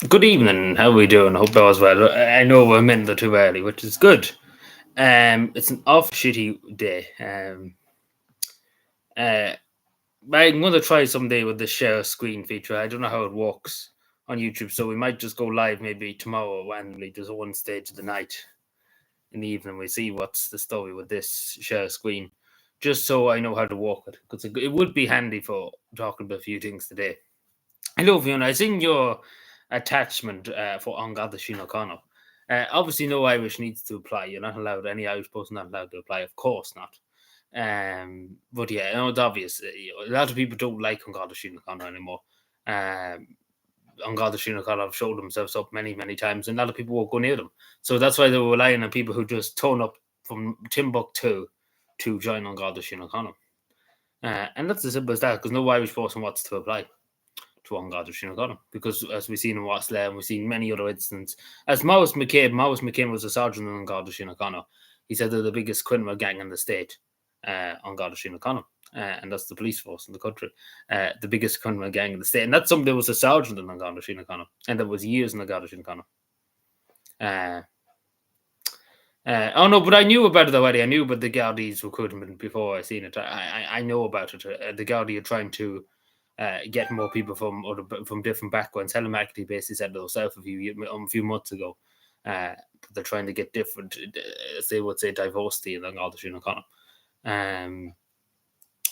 Good evening. How are we doing? Hope all is well. I know we're a minute or too early, which is good. It's an off shitty day. Uh, I'm going to try someday with the share screen feature. I don't know how it works on YouTube, so we might just go live maybe tomorrow randomly. Just one stage of the night in the evening. We see what's the story with this share screen, just so I know how to work it, because it would be handy for talking about a few things today. Hello, Fiona. I seen your attachment for On God the Sheen O'Connor. Obviously, no Irish needs to apply. You're not allowed, any Irish person not allowed to apply. Of course not. But yeah, no, it's obvious. A lot of people don't like On God the Sheen O'Connor anymore. On God the Sheen O'Connor have showed themselves up many, many times, and a lot of people won't go near them. So that's why they were relying on people who just turn up from Timbuktu to join On God the Sheen O'Connor. And that's as simple as that, because no Irish person wants to apply to On God Sheen O'Connor, because as we've seen in Wassler and we've seen many other incidents, as Maurice McCain was a sergeant in On God Sheen O'Connor. He said they're the biggest criminal gang in the state, On God Sheen O'Connor. And that's the police force in the country, the biggest criminal gang in the state. And that's somebody that was a sergeant in On God Sheen O'Connor, and that was years in On God Sheen O'Connor. Oh no, but I knew about it already. I knew about the Gardaí's recruitment before I seen it. I know about it. The Gardaí are trying to get more people from different backgrounds. Helen McAtee basically said it herself a few months ago. They're trying to get different, as they would say, diversity in Garda Síochána.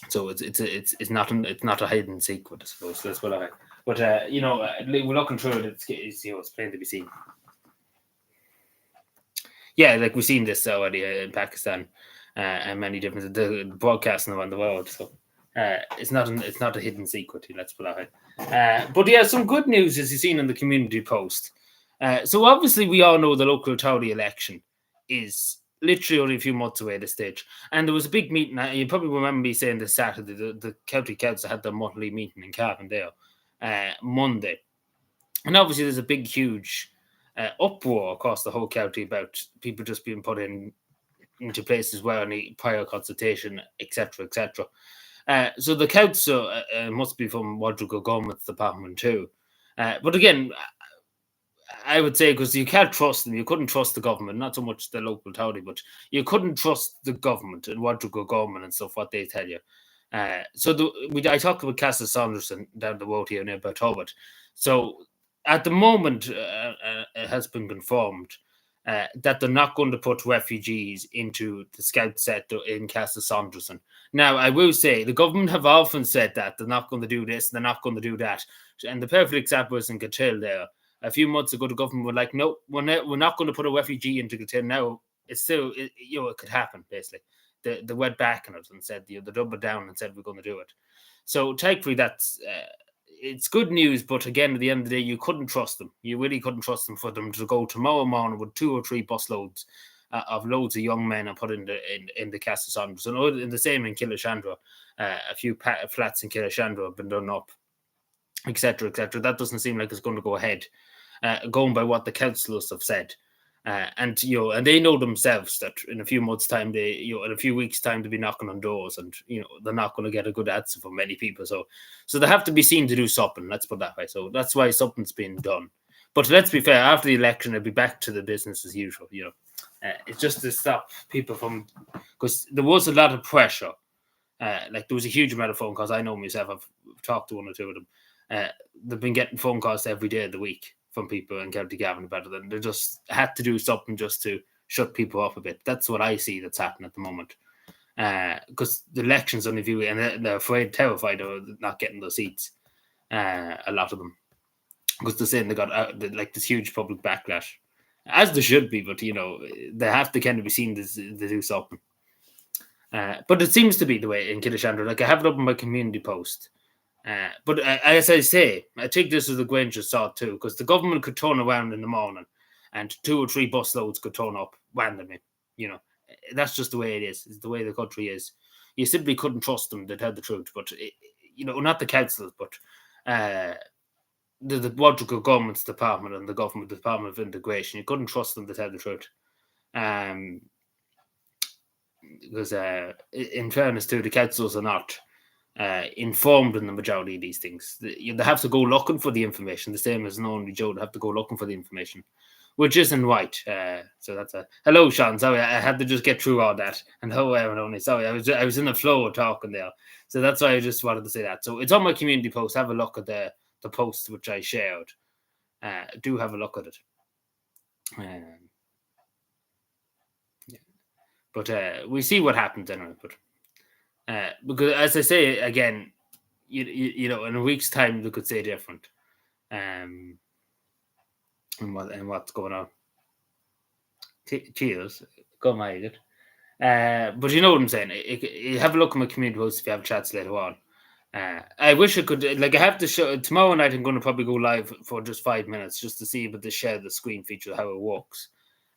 So it's not a hidden secret, I suppose. That's what I. But we're looking through it. It's plain to be seen. Yeah, like we've seen this already in Pakistan and many different the broadcasting around the world. So it's not a hidden secret. Let's put it out. But yeah, some good news as you've seen in the community post. So obviously we all know the local authority election is literally only a few months away at this stage. And there was a big meeting. You probably remember me saying this Saturday. The county council had their monthly meeting in Cavan Monday. And obviously there's a big, huge uproar across the whole county about people just being put into places where any prior consultation, etc., etc. So the council must be from Rodrigo Gomez's department too. But again, I would say because you can't trust them, you couldn't trust the government, not so much the local authority, but you couldn't trust the government and Rodrigo Gomez and stuff, what they tell you. I talked with Casa Saunderson down the road here near Bertobert. So at the moment, it has been confirmed that they're not going to put refugees into the scout sector in Casa Saunderson. Now, I will say the government have often said that they're not going to do this, they're not going to do that. And the perfect example is in Catil there. A few months ago, the government were like, no, we're not going to put a refugee into Catil now. It's still, it could happen, basically. They went back on it and said, they doubled down and said, we're going to do it. So, thankfully, it's good news, but again, at the end of the day, you couldn't trust them. You really couldn't trust them for them to go tomorrow morning with 2 or 3 busloads of loads of young men and put in the Casa Saunderson. And in the same in Killashandra, a few flats in Killashandra have been done up, etc., etc. That doesn't seem like it's going to go ahead, going by what the councillors have said. And they know themselves that in a few months' time, in a few weeks' time, they'll be knocking on doors, and they're not going to get a good answer from many people. So they have to be seen to do something. Let's put it that way. So that's why something's being done. But let's be fair. After the election, it'll be back to the business as usual. It's just to stop people from, because there was a lot of pressure. Like there was a huge amount of phone calls. I know myself. I've talked to 1 or 2 of them. They've been getting phone calls every day of the week from people in County Cavan about it, and they just had to do something just to shut people up a bit. That's what I see that's happening at the moment. Because the election's only a few, and they're terrified of not getting those seats. A lot of them, because they're saying they got like this huge public backlash, as they should be. But they have to kind of be seen to do something. But it seems to be the way in Killashandra. Like I have it up on my community post. But as I say, I think this is the Granger saw too, because the government could turn around in the morning and 2 or 3 busloads could turn up randomly. That's just the way it is. It's the way the country is. You simply couldn't trust them to tell the truth. But, not the councillors, but the Rodrigo Government's department and the government Department of Integration, you couldn't trust them to tell the truth. Because in fairness to the councillors are not informed in the majority of these things. They have to go looking for the information, the same as an only Joe. They have to go looking for the information, which isn't right. So that's a hello, Sean. Sorry, I had to just get through all that. And hello, everyone. Sorry, I was in the flow of talking there. So that's why I just wanted to say that. So it's on my community post. Have a look at the post which I shared. Do have a look at it. Yeah. But we see what happens anyway. But because as I say again, you know, in a week's time they could say different. And what's going on? Cheers, go my good. But you know what I'm saying. You have a look at my community post if you have chats later on. I wish I could. Like I have to show tomorrow night. I'm going to probably go live for just 5 minutes just to see about the share the screen feature, how it works.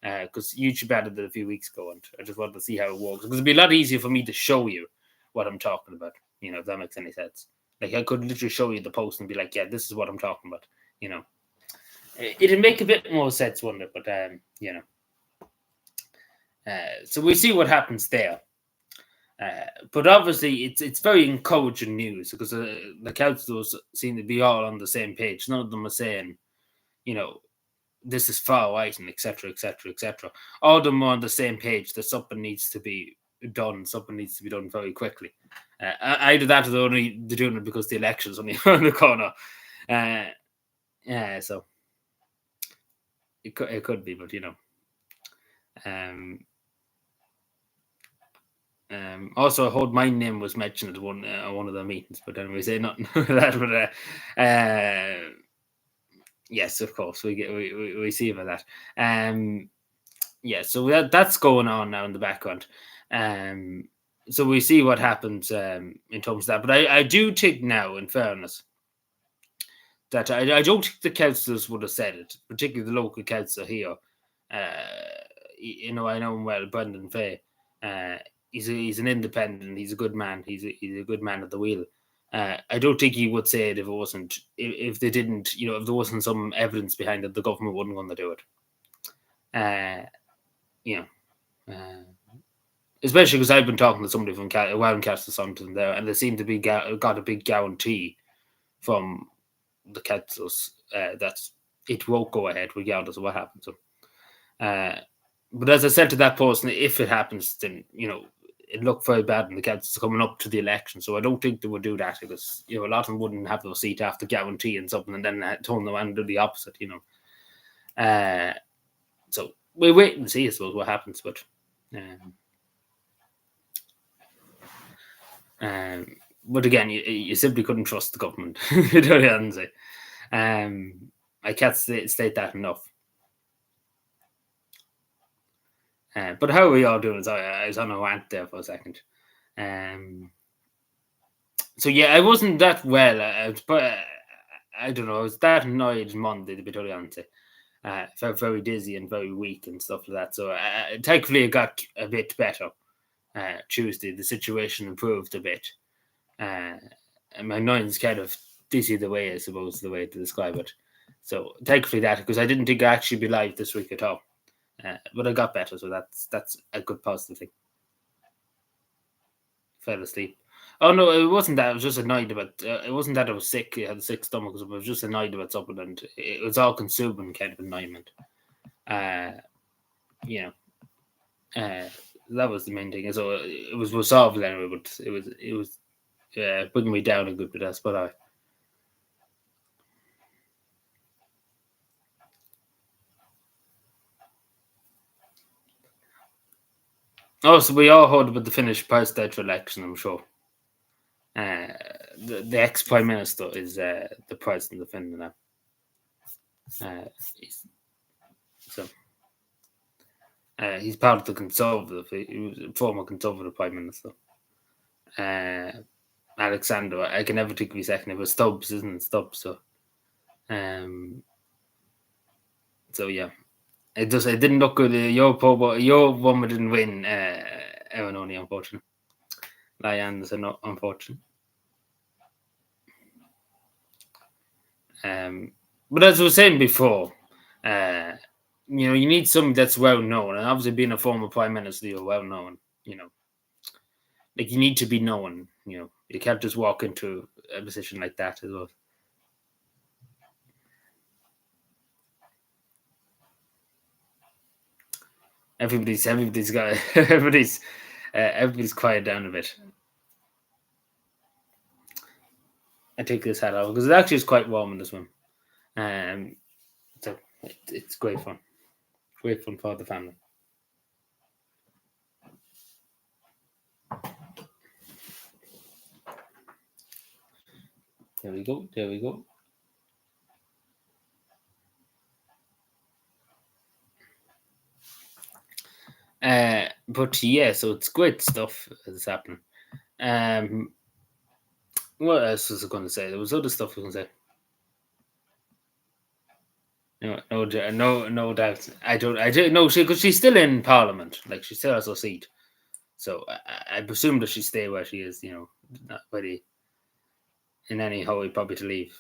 Because YouTube added it a few weeks ago, and I just wanted to see how it works. Because it'd be a lot easier for me to show you what I'm talking about. You know, if that makes any sense. Like I could literally show you the post and be like, "Yeah, this is what I'm talking about." You know, it'd make a bit more sense, wouldn't it? But you know. So we see what happens there. But obviously, it's very encouraging news because the councils seem to be all on the same page. None of them are saying, you know, this is far right and etc. etc. etc. All of them are on the same page that something needs to be done. Something needs to be done very quickly. Either that or they're doing it because the election's only around the corner. Yeah, so it could be, but you know. Also, I heard my name was mentioned at one of the meetings, but anyway, say nothing that. But yes, of course, we see about that. Yeah, so that's going on now in the background. So we see what happens in terms of that. But I do think now, in fairness, that I don't think the councillors would have said it, particularly the local councillor here. You know, I know him well, Brendan Fay. He's an independent. He's a good man. He's a good man at the wheel. I don't think he would say it if it wasn't if they didn't, you know, if there wasn't some evidence behind it, the government wouldn't want to do it. You know, especially because I've been talking to somebody from Castle something there, and they seem to be got a big guarantee from the councils that it won't go ahead regardless of what happens. So, but as I said to that person, if it happens, then you know it looked very bad in the councils coming up to the election. So I don't think they would do that because you know a lot of them wouldn't have their seat after guaranteeing something and then turn around and do the opposite. You know, so we'll wait and see, I suppose, what happens. But again, you simply couldn't trust the government. You know what I'm saying? I can't state that enough. But how are we all doing? Sorry, I was on a rant there for a second. So yeah, I wasn't that well. But I don't know. I was that annoyed Monday, to be totally honest. Felt very dizzy and very weak and stuff like that. So thankfully, it got a bit better. Tuesday, the situation improved a bit. And my annoyance kind of dizzy the way, I suppose, the way to describe it. So thankfully that, because I didn't think I'd actually be live this week at all. But I got better, so that's a good positive thing. Fell asleep. Oh no, it wasn't that. I was just annoyed about. It wasn't that I was sick. I had a sick stomach. I was just annoyed about something, and it was all consuming kind of annoyment. You know, that was the main thing. So it was resolved anyway, but it was bringing me down a good bit. That's what I. Oh, so we all heard about the Finnish presidential election, I'm sure. The ex-prime minister is the president of Finland now. He's part of the Conservative. He was a former Conservative prime minister. Alexander, I can never think of his second name. It was Stubbs, isn't it? Stubbs. So yeah. It didn't look good. Your woman didn't win, Evan, only unfortunately. Lions are not unfortunate. But as I was saying before, you know, you need somebody that's well known, and obviously being a former prime minister, you're well known. You know, like you need to be known. You can't just walk into a position like that as well. Everybody's got everybody's quiet down a bit. I take this hat off because it actually is quite warm in this one. So it's great fun. Great fun for the family. There we go. There we go. But yeah, so it's great stuff that's happening. What else was I going to say? There was other stuff I was going to say. No doubt. I don't know. Because she's still in Parliament. Like she still has her seat. So I presume that she stay where she is. Not ready in any hurry probably to leave.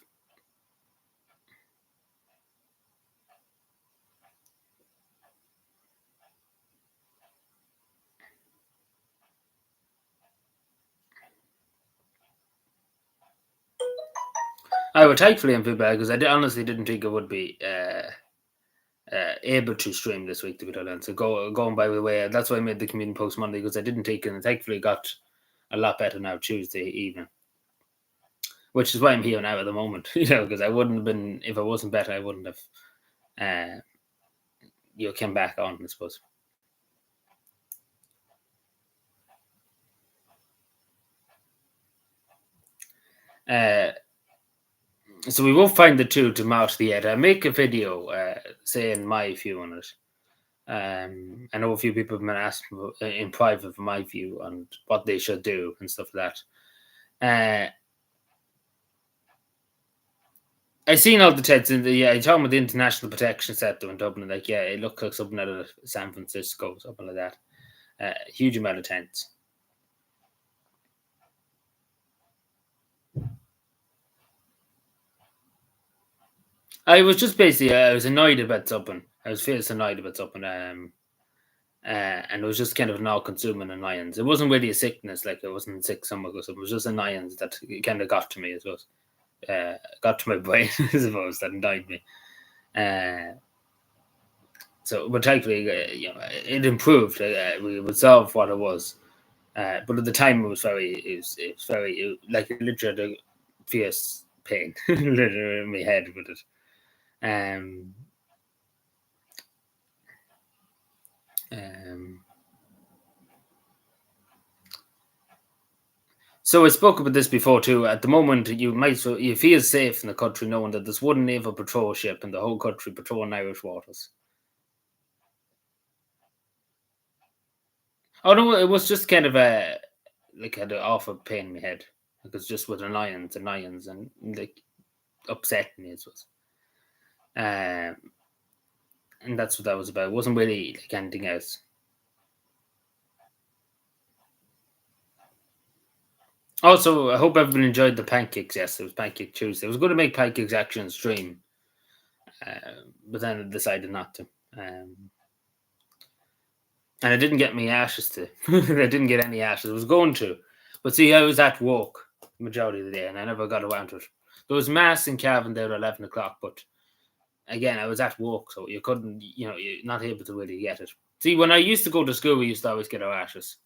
I would thankfully I'm bad because honestly didn't think it would be able to stream this week to be honest. So going by the way, that's why I made the Community Post Monday because I didn't take it and thankfully got a lot better now Tuesday evening. Which is why I'm here now at the moment, because I wouldn't have been if I wasn't better. I wouldn't have, came back on. I suppose. So we will find the two to match the edit. I make a video saying my view on it. I know a few people have been asking in private for my view on what they should do and stuff like that. I seen all the TEDs in I talking about the International Protection Centre in Dublin. Like, yeah, it looked like something out of San Francisco, something like that. Huge amount of tents. I was just basically, I was annoyed about something. I was fierce annoyed about something. And it was just kind of an all-consuming annoyance. It wasn't really a sickness, like I wasn't sick somewhere or something. It was just annoyance that kind of got to me, I suppose. Got to my brain, I suppose, that annoyed me. But thankfully, it improved. We would solve what it was. But at the time, it was very, like literally a fierce pain, literally in my head with it. So I spoke about this before too. At the moment, you feel safe in the country knowing that there's one naval patrol ship in the whole country patrolling Irish waters. Oh no, it was just kind of had an awful pain in my head. Like it's just with annoyance, and like upsetting me as well. And that's what that was about. It wasn't really like anything else. Also, I hope everyone enjoyed the pancakes. Yes, it was Pancake Tuesday. I was going to make pancakes actually on stream, but then I decided not to. And I didn't get my ashes to. I didn't get any ashes. I was going to, but see, I was at work the majority of the day, and I never got around to it. There was mass in Cavan there at 11 o'clock, but again, I was at work, so you couldn't. You're not able to really get it. See, when I used to go to school, we used to always get our ashes.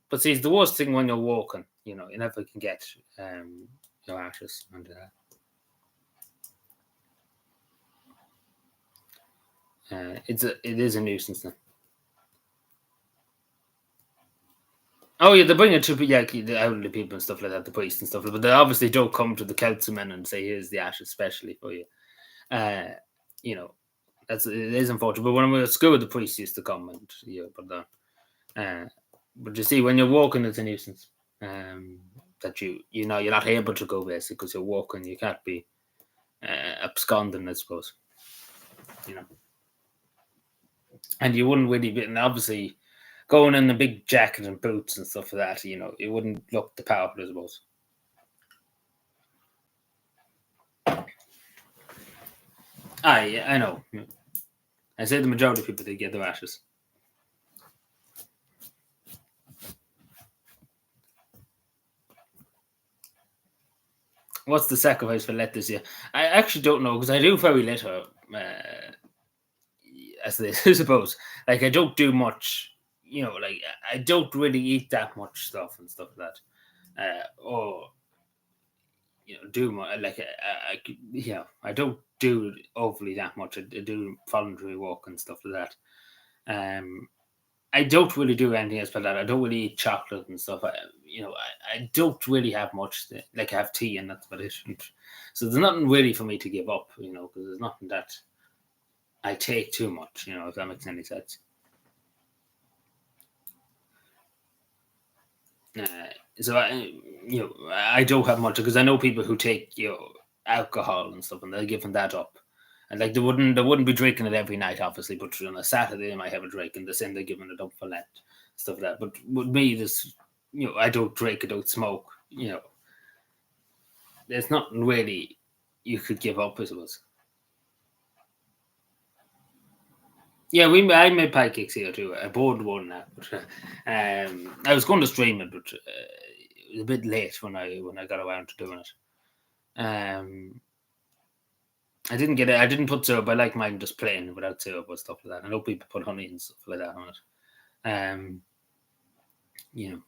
But see, it's the worst thing when you're walking. You never can get your ashes. And it is a nuisance now. Oh yeah, they bring it to the elderly people and stuff like that, the priests and stuff. But they obviously don't come to the councilmen and say, "Here's the ashes, specially for you." It is unfortunate. But when I was at school, the priests used to come and put that. But you see, when you're walking, it's a nuisance. That you're not able to go basically because you're walking. You can't be absconding, I suppose. And you wouldn't really be, and obviously going in a big jacket and boots and stuff like that, it wouldn't look the powerful, I suppose. I know. I say the majority of people they get their ashes. What's the sacrifice for let this year? I actually don't know because I do very little. As this, I suppose. Like I don't do much. Like I don't really eat that much stuff and stuff like that. Or do my like I don't do overly that much. I do voluntary walk and stuff like that. I don't really do anything else but that. I don't really eat chocolate and stuff. I don't really have much. Like I have tea and that's about it. So there's nothing really for me to give up. Because there's nothing that I take too much. If that makes any sense. So I don't have much because I know people who take alcohol and stuff, and they're giving that up. And like they wouldn't be drinking it every night, obviously, but on a Saturday they might have a drink, and they're saying they're giving it up for Lent, stuff like that. But with me, this I don't drink, I don't smoke. There's nothing really you could give up, I suppose. Yeah, I made pancakes here too. I bought one now, but I was going to stream it, but it was a bit late when I got around to doing it. I didn't get it. I didn't put syrup. I like mine just plain without syrup or stuff like that. I know people put honey and stuff like that on it. You know,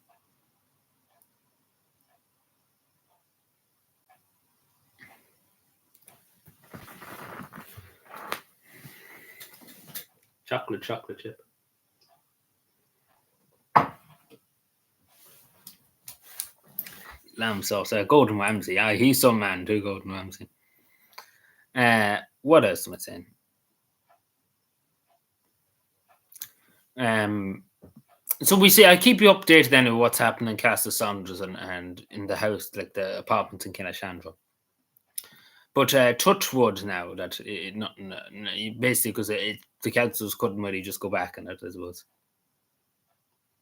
chocolate chip. Lamb sauce. Gordon Ramsay. He's some man too, Gordon Ramsay. What else am I saying? So we see. I keep you updated then of what's happening in Castle Saunders and in the house, like the apartments in Kinashandra. But touch wood now that basically because the councils couldn't really just go back on it, I suppose.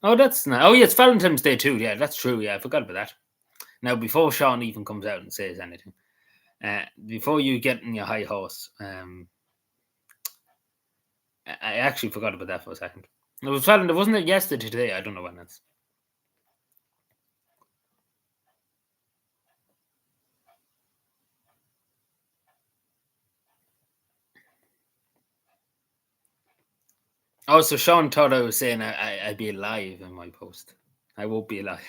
Oh, that's not. Oh, yeah, it's Valentine's Day too. Yeah, that's true. Yeah, I forgot about that. Now, before Sean even comes out and says anything, before you get in your high horse, I actually forgot about that for a second. It was Valentine's, wasn't it yesterday today? I don't know when that's. Oh, so Sean thought I was saying I'd be alive in my post. I won't be alive.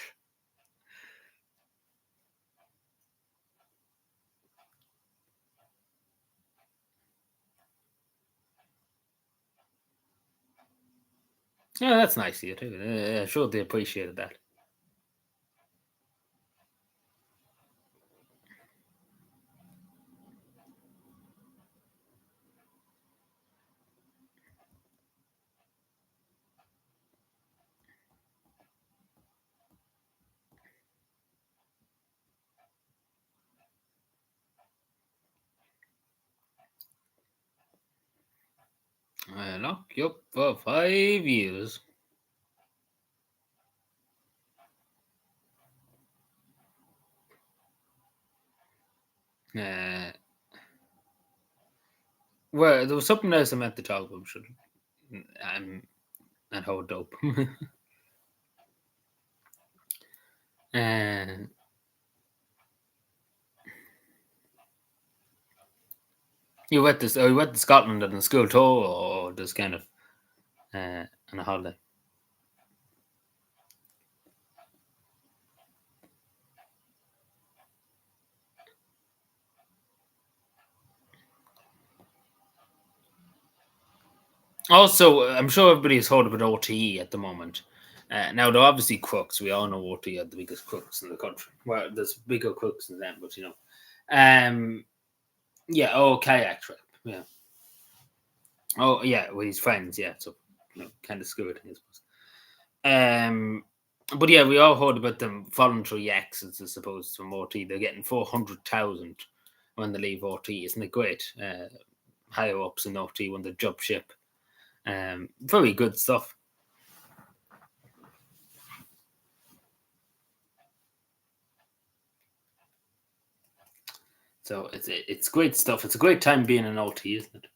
Yeah, that's nice of you too. Sure, they appreciated that. I lock you up for 5 years. Uh, well, there was something else I meant to talk about. And how dope. uh, you went to you went to Scotland on a school tour or just kind of on a holiday? Also, I'm sure everybody's heard about OTE at the moment. Now, they're obviously crooks. We all know OTE are the biggest crooks in the country. Well, there's bigger crooks than them, but yeah. Oh, kayak trip. Yeah. Oh, yeah. With his friends. Yeah. So, kind of screwed, I suppose. But yeah, we all heard about them voluntary exits, I suppose, from OT. They're getting 400,000 when they leave OT. Isn't it great? Higher ups in OT when they jump ship. Very good stuff. So it's great stuff. It's a great time being an OT, isn't it?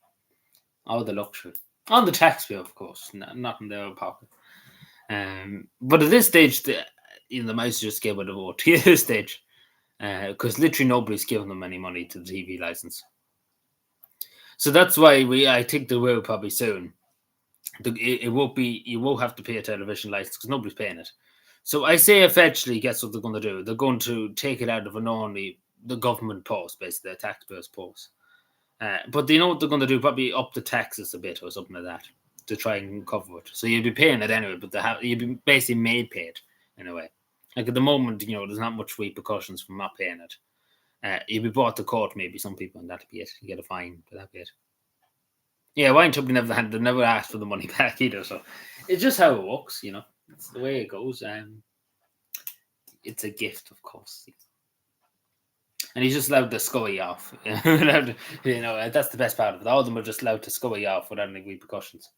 All the luxury. On the taxpayer, of course, not in their own pocket. But at this stage, the mice just get rid of OT at this stage. because literally nobody's giving them any money to the TV license. So that's why I think they will probably soon. It won't be, you won't have to pay a television license because nobody's paying it. So I say eventually, guess what they're going to do? They're going to take it out of the government post, basically, the taxpayers' post. But you know what they're going to do? Probably up the taxes a bit or something like that to try and cover it. So you'll be paying it anyway, but you'll be basically made paid in a way. Like at the moment, there's not much repercussions from not paying it. You'll be brought to court, maybe some people, and that'll be it. You get a fine, but that'll be it. Yeah, wine company they never asked for the money back either. So it's just how it works, It's the way it goes. It's a gift, of course. And he's just allowed to scully off. That's the best part of it. All of them are just allowed to scully off without any repercussions.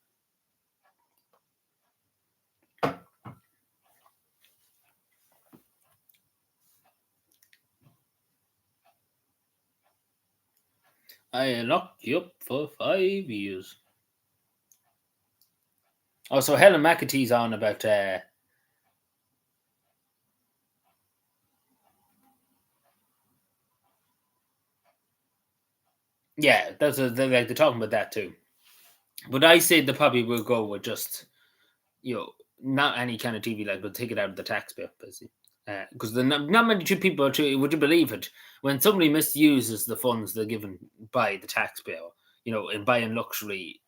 I locked you up for 5 years. Oh, so Helen McAtee's on about yeah, they're talking about that too. But I say they probably will go with just not any kind of TV but take it out of the taxpayer, basically. Because not many people would you believe it, when somebody misuses the funds they're given by the taxpayer, in buying luxury,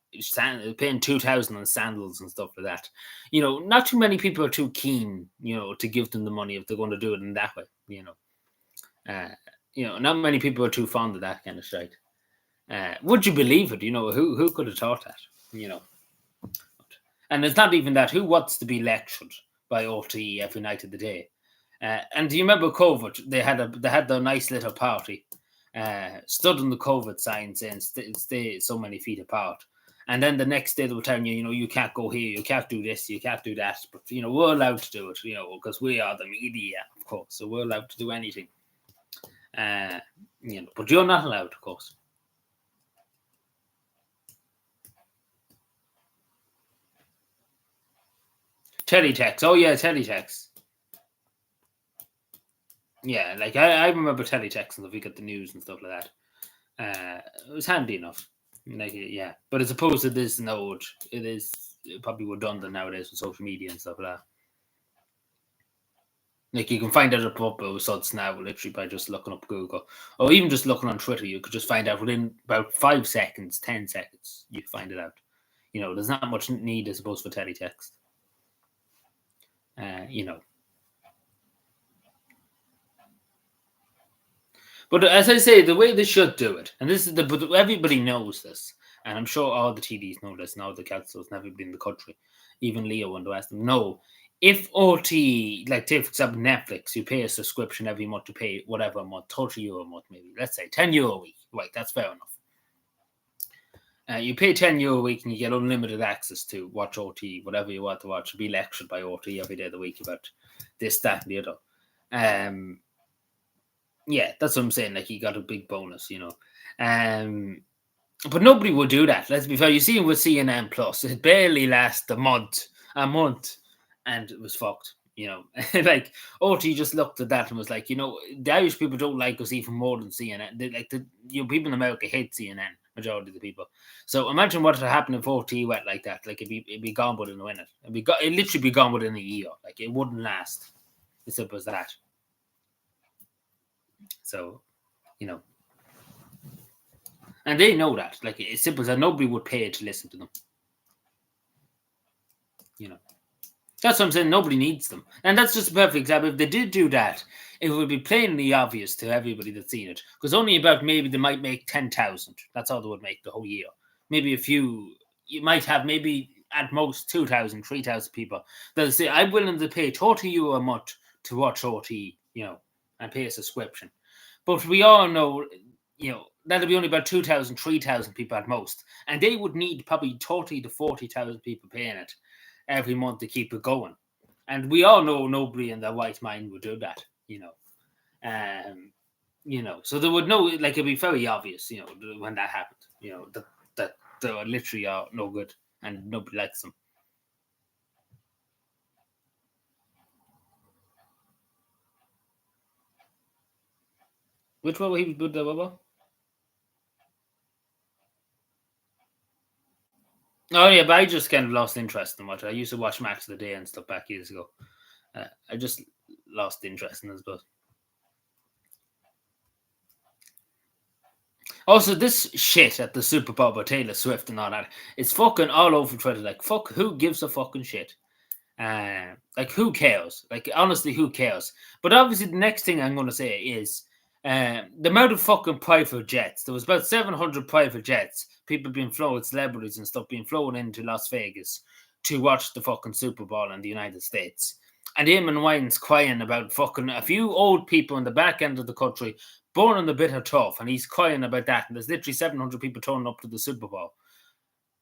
paying 2,000 on sandals and stuff like that, not too many people are too keen, to give them the money if they're going to do it in that way, not many people are too fond of that kind of shit. Would you believe it? Who could have thought that? And it's not even that. Who wants to be lectured by RTE every night of the day? And do you remember COVID? They had their nice little party, stood on the COVID sign saying stay so many feet apart. And then the next day they were telling you, you can't go here, you can't do this, you can't do that. But we're allowed to do it, because we are the media, of course. So we're allowed to do anything. But you're not allowed, of course. Teletext. Oh yeah, teletext. Yeah, like I remember teletext if we got the news and stuff like that. It was handy enough. Like, yeah, but as opposed to this node, it is probably redundant nowadays with social media and stuff like that. Like you can find out about results now literally by just looking up Google, or even just looking on Twitter. You could just find out within about 5 seconds, 10 seconds. You find it out. There's not much need, I suppose, for teletext. But as I say, the way they should do it, and this is but everybody knows this, and I'm sure all the TDs know this, and all the councils and everybody in the country, even Leo when they ask them, no, if OT, like take for example Netflix, you pay a subscription every month to pay whatever a month, €30 a month maybe, let's say €10 a week, right, that's fair enough. You pay €10 a week and you get unlimited access to watch OT, whatever you want to watch, be lectured by OT every day of the week about this, that, and the other. Yeah, that's what I'm saying. Like he got a big bonus, but nobody would do that. Let's be fair. You see, with CNN Plus, it barely lasts a month, and it was fucked. Like OT just looked at that and was like, the Irish people don't like us even more than CNN. They, like people in America hate CNN. Majority of the people. So imagine what would happen if OT went like that. Like it'd be gone within a minute. It'd literally be gone within a year. Like it wouldn't last. As simple as that. So, and they know that. Like it's simple as that. Nobody would pay to listen to them. That's what I'm saying. Nobody needs them, and that's just a perfect example. If they did do that, it would be plainly obvious to everybody that's seen it. Because only about maybe they might make 10,000. That's all they would make the whole year. Maybe a few. You might have maybe at most 2,000, 3,000 people that'll say, "I'm willing to pay €30 a month to watch OT," and pay a subscription. But we all know, that'll be only about 2,000, 3,000 people at most. And they would need probably 30 to 40,000 people paying it every month to keep it going. And we all know nobody in their right mind would do that, So they would know, like, it'd be very obvious, when that happened, that they literally are no good and nobody likes them. Which one he was good at? What? Oh yeah, but I just kind of lost interest in watch. I used to watch Match of the Day and stuff back years ago. I just lost interest in it, but also this shit at the Super Bowl with Taylor Swift and all that. It's fucking all over Twitter. Like fuck, who gives a fucking shit? Like who cares? Like honestly, who cares? But obviously, the next thing I'm going to say is the amount of fucking private jets. There was about 700 private jets. People being flown, celebrities and stuff being flown into Las Vegas to watch the fucking Super Bowl in the United States. And Eamon Wine's crying about fucking a few old people in the back end of the country born in the bitter tough, and he's crying about that. And there's literally 700 people turning up to the Super Bowl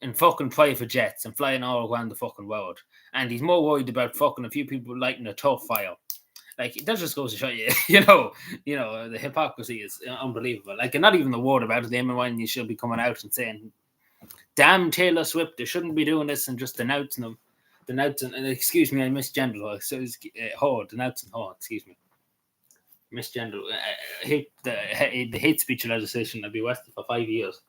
in fucking private jets and flying all around the fucking world. And he's more worried about fucking a few people lighting a tough fire. Like that just goes to show you, the hypocrisy is unbelievable. Like, and not even the word about it. Eamon Wine, you should be coming out and saying, "Damn Taylor Swift, they shouldn't be doing this," and just denouncing them, denouncing. Excuse me, I misgendered her. So it's denouncing her. Excuse me, misgendered. Hate the hate speech legislation. I'd be arrested for 5 years.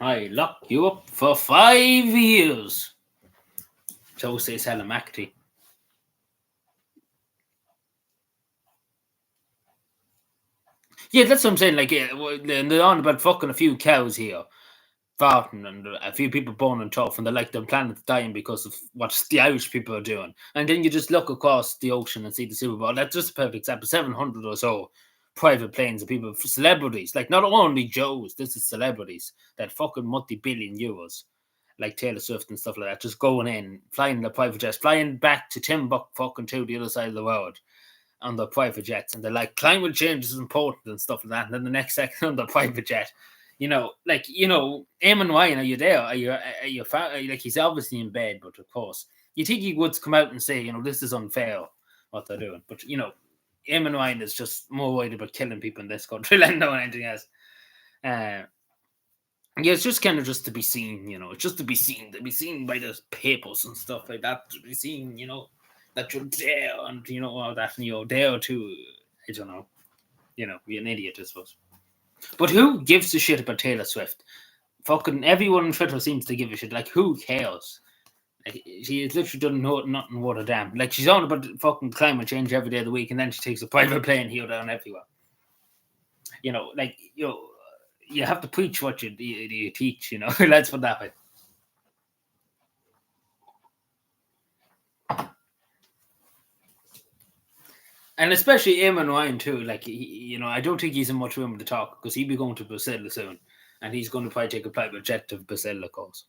I lock you up for 5 years. So says Helen McAtee. Yeah, that's what I'm saying. Like, they're on about fucking a few cows here, farting, and a few people born and tough, and they're like the planet's dying because of what the Irish people are doing. And then you just look across the ocean and see the Super Bowl. That's just a perfect example. 700 or so private planes of people, celebrities, like not only Joes, this is celebrities that fucking multi-billion euros, like Taylor Swift and stuff like that, just going in, flying the private jets, flying back to Timbuktu, the other side of the world, on the private jets, and they're like, climate change is important and stuff like that. And then the next second on the private jet, Eamon Wine, are you there? Are you like, he's obviously in bed, but of course, you think he would come out and say, this is unfair what they're doing, but Eamon Wine is just more worried about killing people in this country than doing anything else. Yeah, it's just kind of just to be seen, it's just to be seen by the papers and stuff like that, to be seen, that you're there and, all that, and you're there to, I don't know, be an idiot, I suppose. But who gives a shit about Taylor Swift? Fucking everyone on Twitter seems to give a shit. Like, who cares? Like, she has literally done nothing worth a damn. Like, she's on about fucking climate change every day of the week, and then she takes a private plane here, down, everywhere. You have to preach what you teach, Let's put that way. And especially Eamon Wine too. Like, I don't think he's in much room to talk because he'll be going to Brazil soon, and he's going to probably take a private jet to Brazil, of course.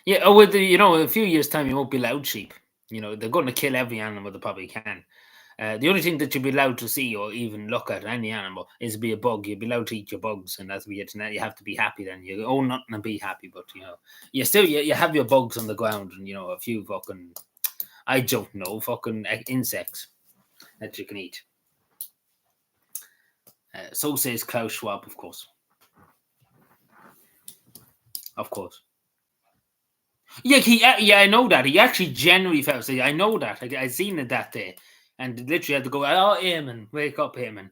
Yeah, with a few years' time, you won't be allowed sheep. They're going to kill every animal they probably can. The only thing that you'll be allowed to see or even look at any animal is be a bug. You'll be allowed to eat your bugs, and that's weird. And you have to be happy then. You own nothing and be happy, but you still you have your bugs on the ground, and a few fucking, I don't know, fucking insects that you can eat. So says Klaus Schwab, of course. Of course. Yeah, I know that. He actually genuinely fell asleep. I know that. I seen it that day. And literally had to go, "Oh, Eamon, wake up, Eamon."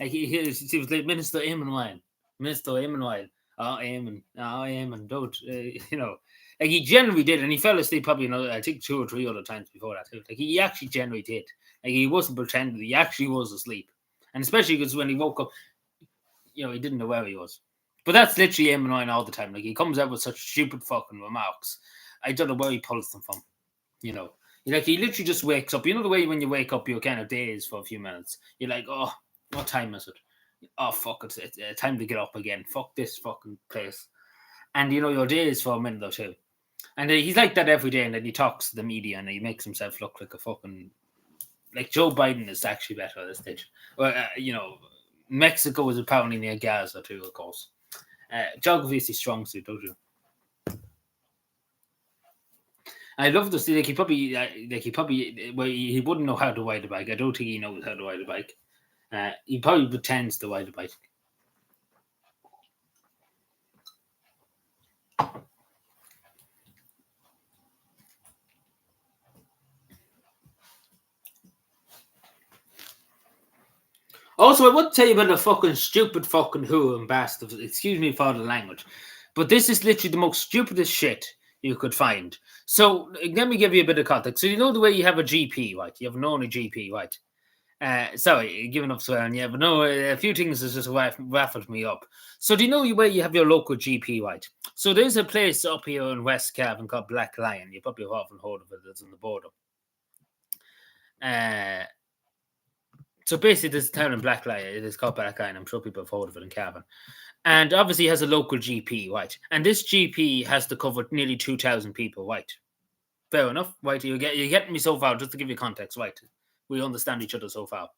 Like, he was like, "Minister Eamon Wine. Minister Eamon Wine. Oh, Eamon, don't," Like, he genuinely did. And he fell asleep probably, I think 2 or 3 other times before that. Like, he actually genuinely did. Like, he wasn't pretending. He actually was asleep. And especially because when he woke up, he didn't know where he was. But that's literally Eamon Wine all the time. Like, he comes out with such stupid fucking remarks. I don't know where he pulls them from. Like, he literally just wakes up. You know the way when you wake up, you're kind of dazed for a few minutes. You're like, "Oh, what time is it? Oh, fuck, it's time to get up again. Fuck this fucking place." And, you're dazed for a minute or two. And he's like that every day. And then he talks to the media and he makes himself look like a fucking... Like, Joe Biden is actually better at this stage. Well, Mexico is apparently near Gaza too, of course. Geography is his strong suit, don't you? I love to see, like, he probably, well, he wouldn't know how to ride a bike. I don't think he knows how to ride a bike. He probably pretends to ride a bike. Also, I would tell you about the fucking stupid fucking who ambassadors. Excuse me for the language, but this is literally the most stupidest shit you could find. So let me give you a bit of context. So you know the way you have a GP, right? You have an only GP, right? Sorry, giving up swearing, yeah, but no, a few things has just raffled me up. So do you know where you have your local GP, right? So there's a place up here in West Cavan called Black Lion. You probably haven't heard of it. It's on the border. So basically, this town in Black Lion, it is called Black Lion. I'm sure people have heard of it in Cavan. And obviously has a local GP, right? And this GP has to cover nearly 2,000 people, right? Fair enough, right? You're getting me so far, just to give you context, right? We understand each other so far.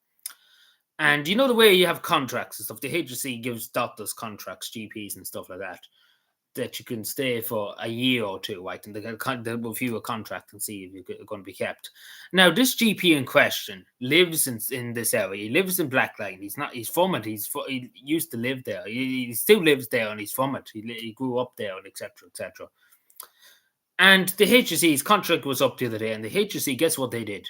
And you know the way you have contracts and stuff, the HSC gives doctors contracts, GPs and stuff like that you can stay for a year or two, right? And they'll review a contract and see if you're going to be kept. Now, this GP in question lives in this area. He lives in Black Lion. He's from it. He used to live there. He still lives there and he's from it. He grew up there and etc. etc. And the HSC's contract was up the other day, and the HSC, guess what they did?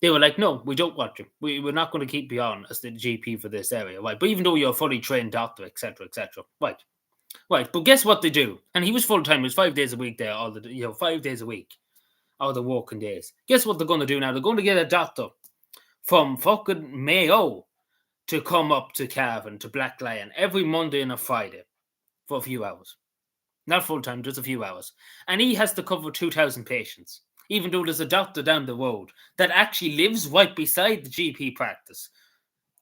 They were like, no, we don't want you. We're not going to keep you on as the GP for this area, right? But even though you're a fully trained doctor, etc., right? Right, but guess what they do? And he was full time. He was 5 days a week there, 5 days a week, all the working days. Guess what they're going to do now? They're going to get a doctor from fucking Mayo to come up to Cavan, to Black Lion, every Monday and a Friday for a few hours. Not full time, just a few hours. And he has to cover 2,000 patients, even though there's a doctor down the road that actually lives right beside the GP practice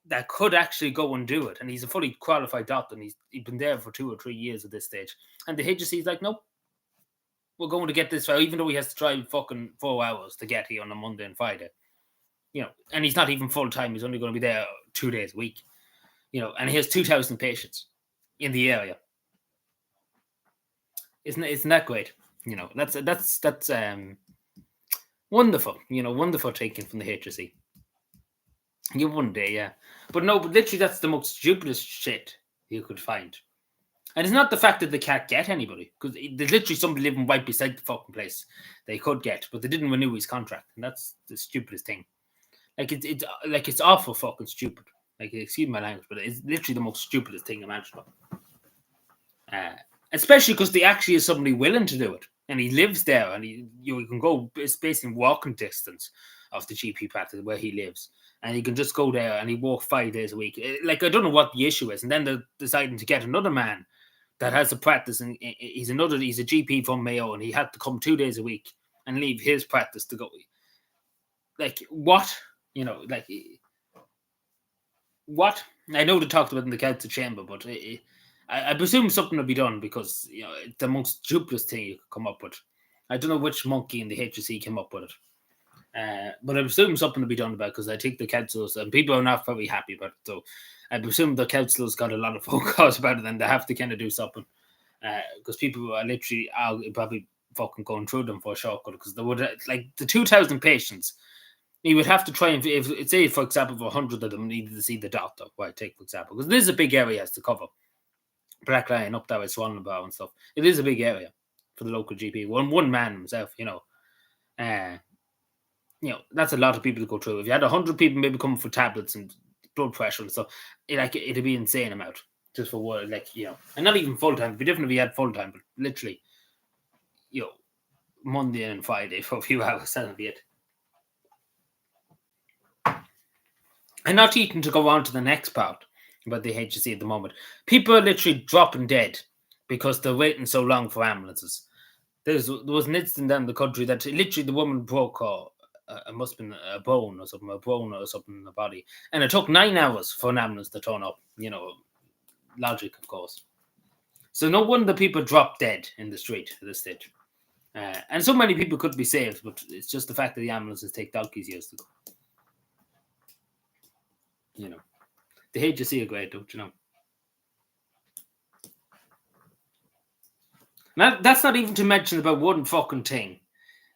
that could actually go and do it. And he's a fully qualified doctor, and he's been there for 2 or 3 years at this stage. And the HSC is like, nope, we're going to get this far, even though he has to drive fucking 4 hours to get here on a Monday and Friday. And he's not even full time. He's only going to be there 2 days a week. And he has 2,000 patients in the area. Isn't that great? That's wonderful. Wonderful taking from the HSC. You one day, yeah. But literally that's the most stupidest shit you could find. And it's not the fact that they can't get anybody, because there's literally somebody living right beside the fucking place they could get, but they didn't renew his contract. And that's the stupidest thing. It's awful fucking stupid. Excuse my language, but it's literally the most stupidest thing imaginable. Especially because they actually is somebody willing to do it. And he lives there, and you can go, it's basically walking distance of the GP practice where he lives. And he can just go there and he walk 5 days a week. I don't know what the issue is. And then they're deciding to get another man that has a practice, and he's a GP from Mayo, and he had to come 2 days a week and leave his practice to go. What? What? I know they talked about it in the council chamber, but I presume something will be done, because it's the most stupidest thing you could come up with. I don't know which monkey in the HSC came up with it. But I presume something will be done about it, because I think the councillors and people are not very happy about it. So I presume the councillors got a lot of phone calls about it, and they have to kind of do something, because people are literally probably fucking going through them for a shortcut, because they would the 2,000 patients. You would have to try and, say for example, for 100 of them needed to see the doctor. Right, take for example, because this is a big area has to cover. Black Lion up there with Swanbow and stuff. It is a big area for the local GP. One man himself, that's a lot of people to go through. If you had 100 people maybe coming for tablets and blood pressure and stuff, it'd be insane amount just for what, and not even full time. It'd be different if you had full time, but literally, Monday and Friday for a few hours, that'll be it. And not even to go on to the next part about the HSC at the moment. People are literally dropping dead because they're waiting so long for ambulances. There was an incident down in the country that literally the woman broke it must have been a bone or something in the body. And it took 9 hours for an ambulance to turn up. Logic, of course. So no wonder people drop dead in the street at this stage. And so many people could be saved, but it's just the fact that the ambulances take donkey's years to go. The HSC are great, don't you know? Now, that's not even to mention about one fucking thing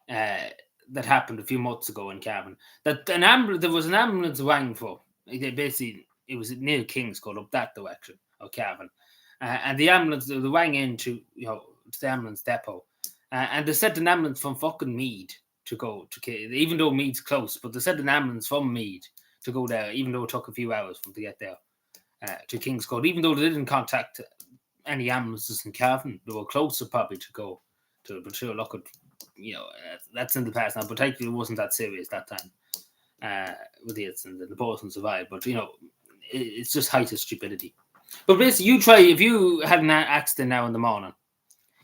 that happened a few months ago in Cavan. That there was an ambulance rang for. Basically, it was near King's Court, up that direction of Cavan, and the ambulance they rang into to the ambulance depot, and they sent an ambulance from fucking Mead to go to, even though Mead's close, but they sent an ambulance from Mead to go there, even though it took a few hours for them to get there to King's Court. Even though they didn't contact any ambulances in Cavan, they were closer probably to go to. But sure, look at, that's in the past now. But thankfully, it wasn't that serious that time with the incident. The person survived, but it's just height of stupidity. But basically, you try if you had an accident now in the morning.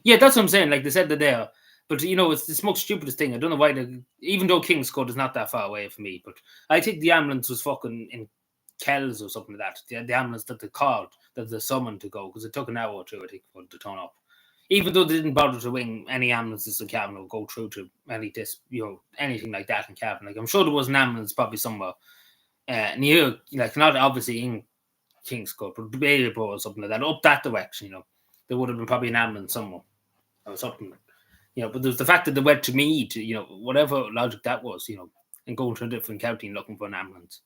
Yeah, that's what I'm saying. Like they said that there. But it's the most stupidest thing. I don't know why even though King's Court is not that far away from me, but I think the ambulance was fucking in Kells or something like that. The ambulance that they called, that they summoned to go, because it took an hour or two, I think, for it to turn up. Even though they didn't bother to ring any ambulances in Cavan or go through to anything like that in Cavan. Like I'm sure there was an ambulance probably somewhere near, like not obviously in King's Court, but Debatable or something like that, up that direction. There would have been probably an ambulance somewhere or something. But there's the fact that they went to Mead, whatever logic that was, and going to a different county and looking for an ambulance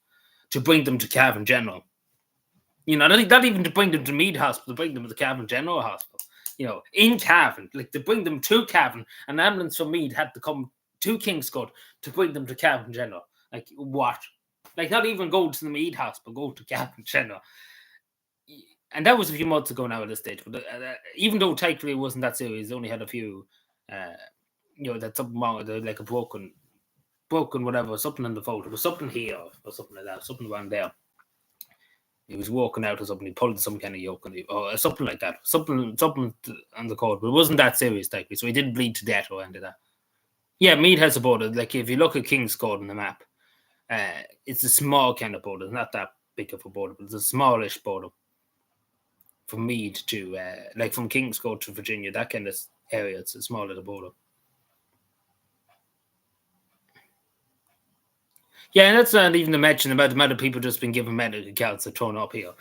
to bring them to Cavan General. Not even to bring them to Mead Hospital, to bring them to the Cavan General Hospital. In Cavan, like to bring them to Cavan, an ambulance from Mead had to come to King's Court to bring them to Cavan General. Like what? Like not even go to the Mead Hospital, go to Cavan General. And that was a few months ago now at this stage. But even though technically it wasn't that serious, they only had a few. That's something wrong with like a broken whatever, something in the foot. It was something here or something like that, something around there. He was walking out or something. He pulled some kind of yoke or something like that. Something on the cord, but it wasn't that serious, technically. So he didn't bleed to death or anything like that. Yeah, Mead has a border. Like if you look at King's Court on the map, it's a small kind of border. It's not that big of a border, but it's a smallish border. From Mead to like from King's Court to Virginia, that kind of area, it's a small little border. Yeah, and that's not even to mention about the amount of people just been given medical accounts that turn up here,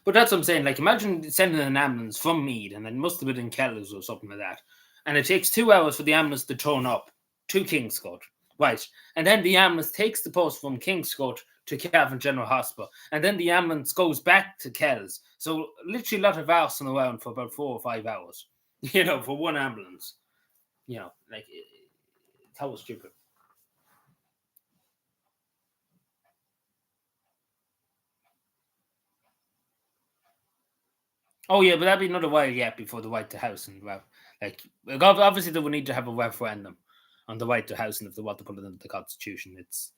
But that's what I'm saying. Like, imagine sending an ambulance from Mead, and it must have been in Kells or something like that, and it takes 2 hours for the ambulance to turn up to King's Court, right? And then the ambulance takes the post from King's Court to Cavan General Hospital, and then the ambulance goes back to Kells. So literally a lot of arson around for about 4 or 5 hours, for one ambulance. Like that was stupid. Oh yeah, but that'd be another while yet before the right to housing. Well, like obviously they would need to have a referendum on the right to housing if they want to put it into the constitution. It's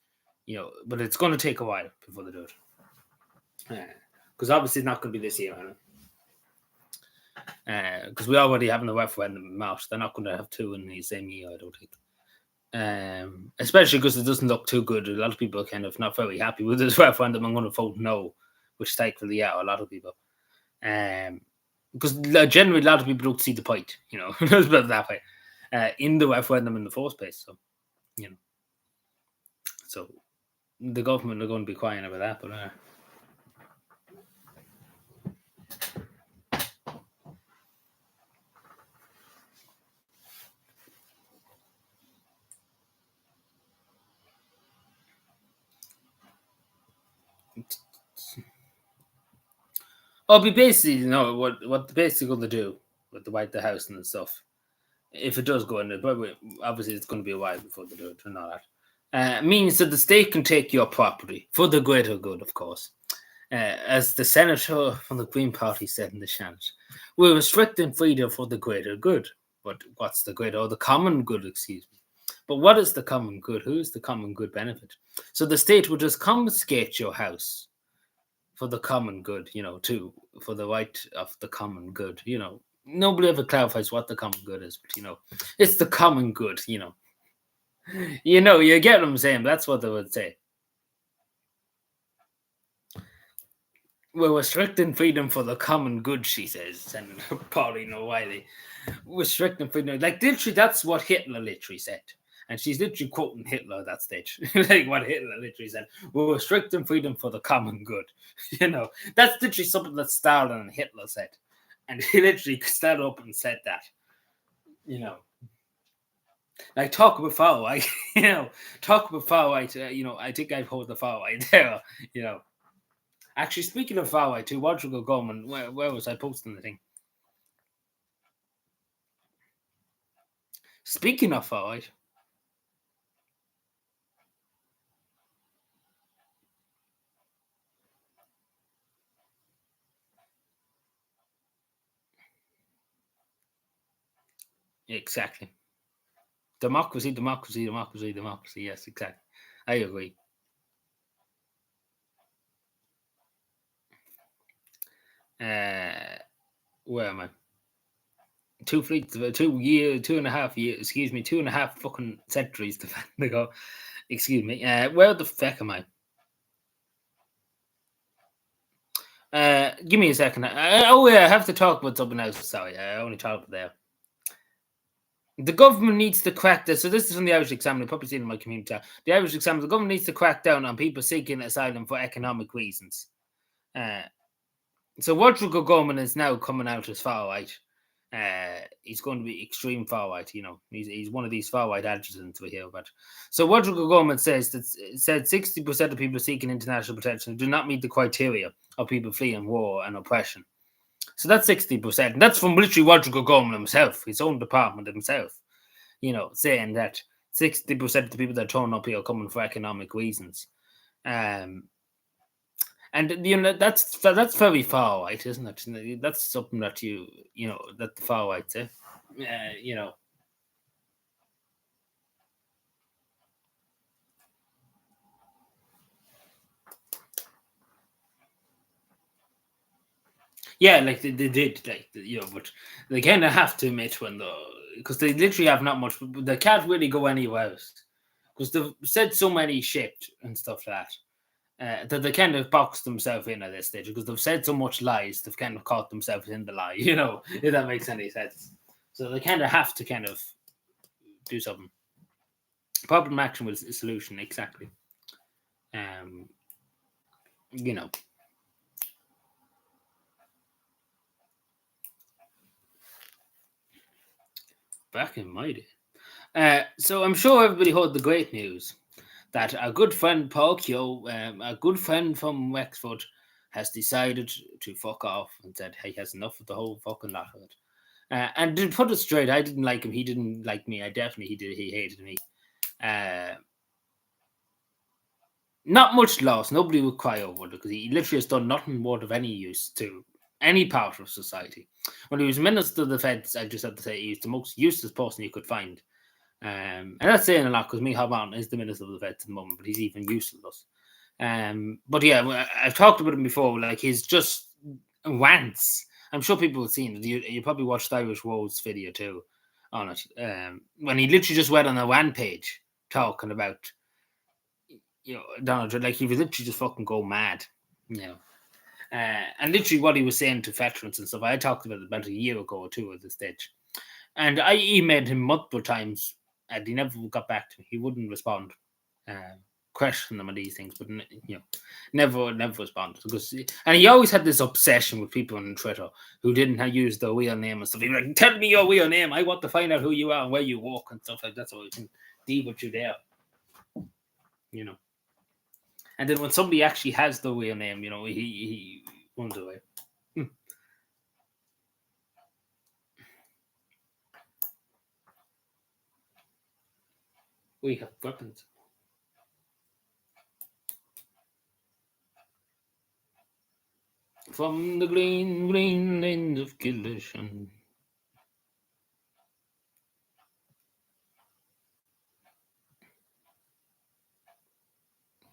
but it's going to take a while before they do it. Because obviously it's not going to be this year, because we already having a referendum in March. They're not going to have two in the same year, I don't think. Especially because it doesn't look too good. A lot of people are kind of not very happy with this referendum. I'm going to vote no, which thankfully, a lot of people. Because generally a lot of people don't see the point, let's put it that way, in the referendum in the first place. So, so the government are going to be crying about that, but. I'll be basically, what they're basically going to do with the White House and stuff. If it does go in, but obviously it's going to be a while before they do it and all that. Means that the state can take your property for the greater good, of course. As the senator from the Green Party said in the Senate, we're restricting freedom for the greater good. But what's the greater, or the common good, excuse me. But what is the common good? Who is the common good benefit? So the state will just confiscate your house for the common good, for the right of the common good, Nobody ever clarifies what the common good is, but it's the common good, you get what I'm saying. That's what they would say. We're restricting freedom for the common good, she says, Senator Pauline O'Reilly. Restricting freedom, like literally, that's what Hitler literally said. And she's literally quoting Hitler at that stage, like what Hitler literally said. We're restricting freedom for the common good. That's literally something that Stalin and Hitler said. And he literally stood up and said that. Like talk about far right, talk about far right. I think I've heard the far right there. Actually, speaking of far right, too, Rodrigo Gorman, where was I posting the thing? Speaking of far right, Exactly. Democracy, democracy, democracy, democracy. Yes, exactly. I agree. Uh, where am I? 2 fleets, 2 years, 2.5 years. Excuse me, 2.5 fucking centuries to go. Excuse me. Where the fuck am I? Give me a second. Oh yeah, I have to talk about something else. Sorry, I only talked about there. The government needs to crack this. So this is from the Irish Examiner. Probably seen in my community chat. The Irish Examiner. The government needs to crack down on people seeking asylum for economic reasons. Uh, so Rodrigo Gorman is now coming out as far right. He's going to be extreme far right. You know, he's one of these far right adjutants we hear about. So Rodrigo Gorman says that said 60% of people seeking international protection do not meet the criteria of people fleeing war and oppression. So that's 60%. That's from literally Rodrigo Gorman himself, his own department himself. You know, saying that 60% of the people that turn up here are coming for economic reasons. Um, and you know that's very far right, isn't it? That's something that you know that the far right say. You know, yeah, like they did, like you know, but they kind of have to admit when the because they literally have not much. They can't really go anywhere else because they've said so many shit and stuff like that. That they kind of boxed themselves in at this stage because they've said so much lies, they've kind of caught themselves in the lie, you know, if that makes any sense. So they kind of have to kind of do something. Problem action was a solution, exactly. Um, you know, back in my day. So I'm sure everybody heard the great news that a good friend Paul Keogh, a good friend from Wexford, has decided to fuck off and said he has enough of the whole fucking lot of it. And to put it straight, I didn't like him. He didn't like me. I definitely he did. He hated me. Uh, Not much loss. Nobody would cry over it because he literally has done nothing worth of any use to any part of society. When he was Minister of Defence, I just have to say he's the most useless person you could find. And that's saying a lot because Micheál Martin is the Minister of Defence at the moment, but he's even useless. But yeah, I've talked about him before. Like he's just rants. I'm sure people have seen it. You probably watched Irish Rose video too on it. When he literally just went on a rampage talking about Donald Trump, like he was literally just fucking go mad. You know. And literally what he was saying to veterans and stuff, I talked about a year ago or two at this stage. And I emailed him multiple times and he never got back to me. He wouldn't respond. Uh, question them on these things, but never responded because and he always had this obsession with people on Twitter who didn't use their real name and stuff. He was like, "Tell me your real name. I want to find out who you are and where you work and stuff like that, so I can deal with you there." You know. And then when somebody actually has the real name, he runs away. We have weapons. From the green, green land of Killeshan.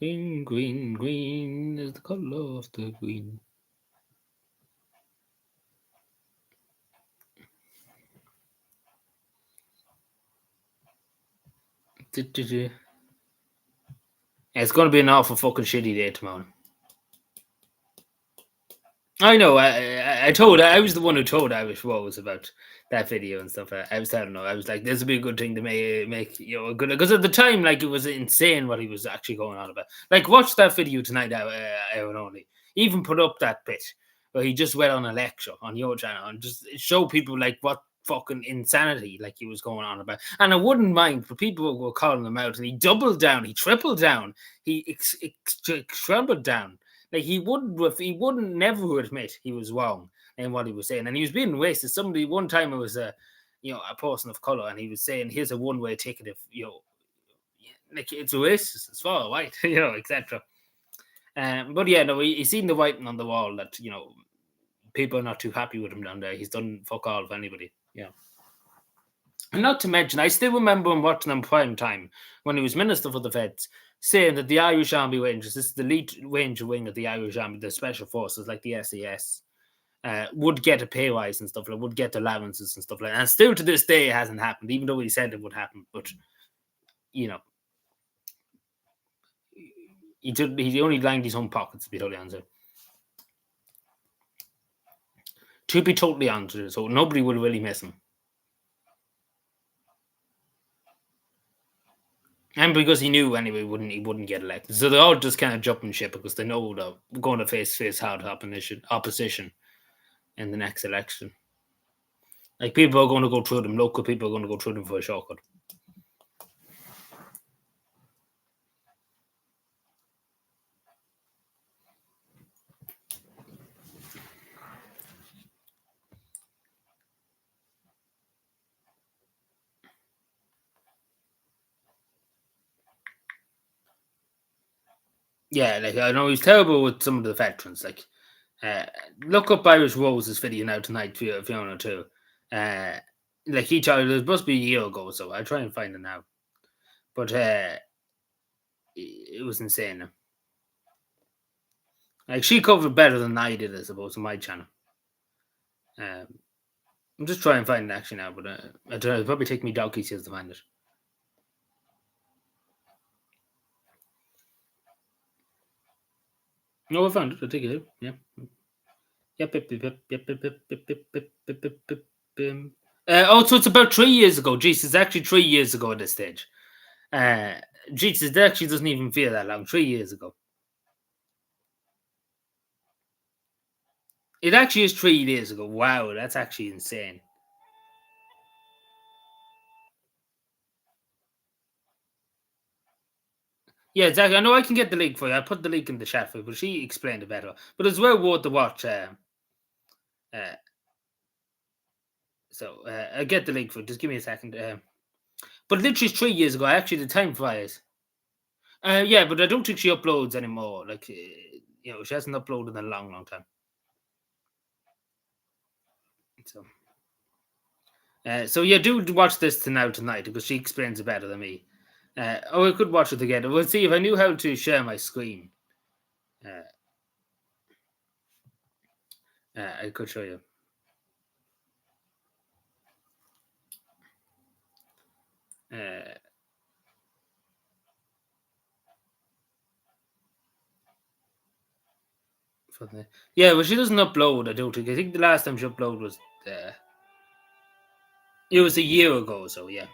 Green, green, green is the color of the green. It's going to be an awful fucking shitty day tomorrow. I know. I was the one who told Irish Rose about that video and stuff. I was telling her, I was like, "This would be a good thing to make good." Because at the time, like, it was insane what he was actually going on about. Like, watch that video tonight, Aaron only. He even put up that bit where he just went on a lecture on your channel and just show people like what fucking insanity like he was going on about. And I wouldn't mind for people who were calling him out, and he doubled down, he tripled down, he trebled down. Like he wouldn't never admit he was wrong in what he was saying, and he was being racist. Somebody one time it was a person of color, and he was saying, "Here's a one-way ticket if like it's racist as far right, etc." But yeah, no, he's seen the writing on the wall that people are not too happy with him down there. He's done fuck all of anybody. Yeah. And not to mention, I still remember him watching on prime time when he was Minister for Defence, saying that the Irish Army Rangers, this is the elite ranger wing of the Irish Army, the Special Forces, like the SAS, would get a pay rise and stuff, like would get allowances and stuff like that. And still to this day, it hasn't happened, even though he said it would happen. But, you know, he only lined his own pockets, to be totally honest. To be totally honest, so nobody would really miss him. And because he knew anyway he wouldn't get elected. So they're all just kind of jumping ship because they know they're going to face hard opposition in the next election. Like, people are going to go through them. Local people are going to go through them for a shortcut. Yeah, like, I know he's terrible with some of the veterans. Like, look up Irish Rose's video now tonight, Fiona, too. Like, he tried, it must be a year ago, so I'll try and find it now. But it was insane. Like, she covered better than I did, I suppose, on my channel. I'm just trying to find it actually now, but I don't know, it'll probably take me donkeys years to find it. No, I found it. I'll take it. Yeah. Yep. So it's about 3 years ago. Jeez, it's actually 3 years ago at this stage. Jeez, it actually doesn't even feel that long. 3 years ago. It actually is 3 years ago. Wow, that's actually insane. Yeah, exactly. I know I can get the link for you. I'll put the link in the chat for you, but she explained it better. But it's well worth the watch. So I'll get the link for it. Just give me a second. But literally 3 years ago, actually, the time flies. Yeah, but I don't think she uploads anymore. Like, she hasn't uploaded in a long, long time. So yeah, do watch this tonight because she explains it better than me. I could watch it together. We'll see if I knew how to share my screen. I could show you. Yeah, well, she doesn't upload. I don't think. I think the last time she uploaded was it was a year ago. So yeah,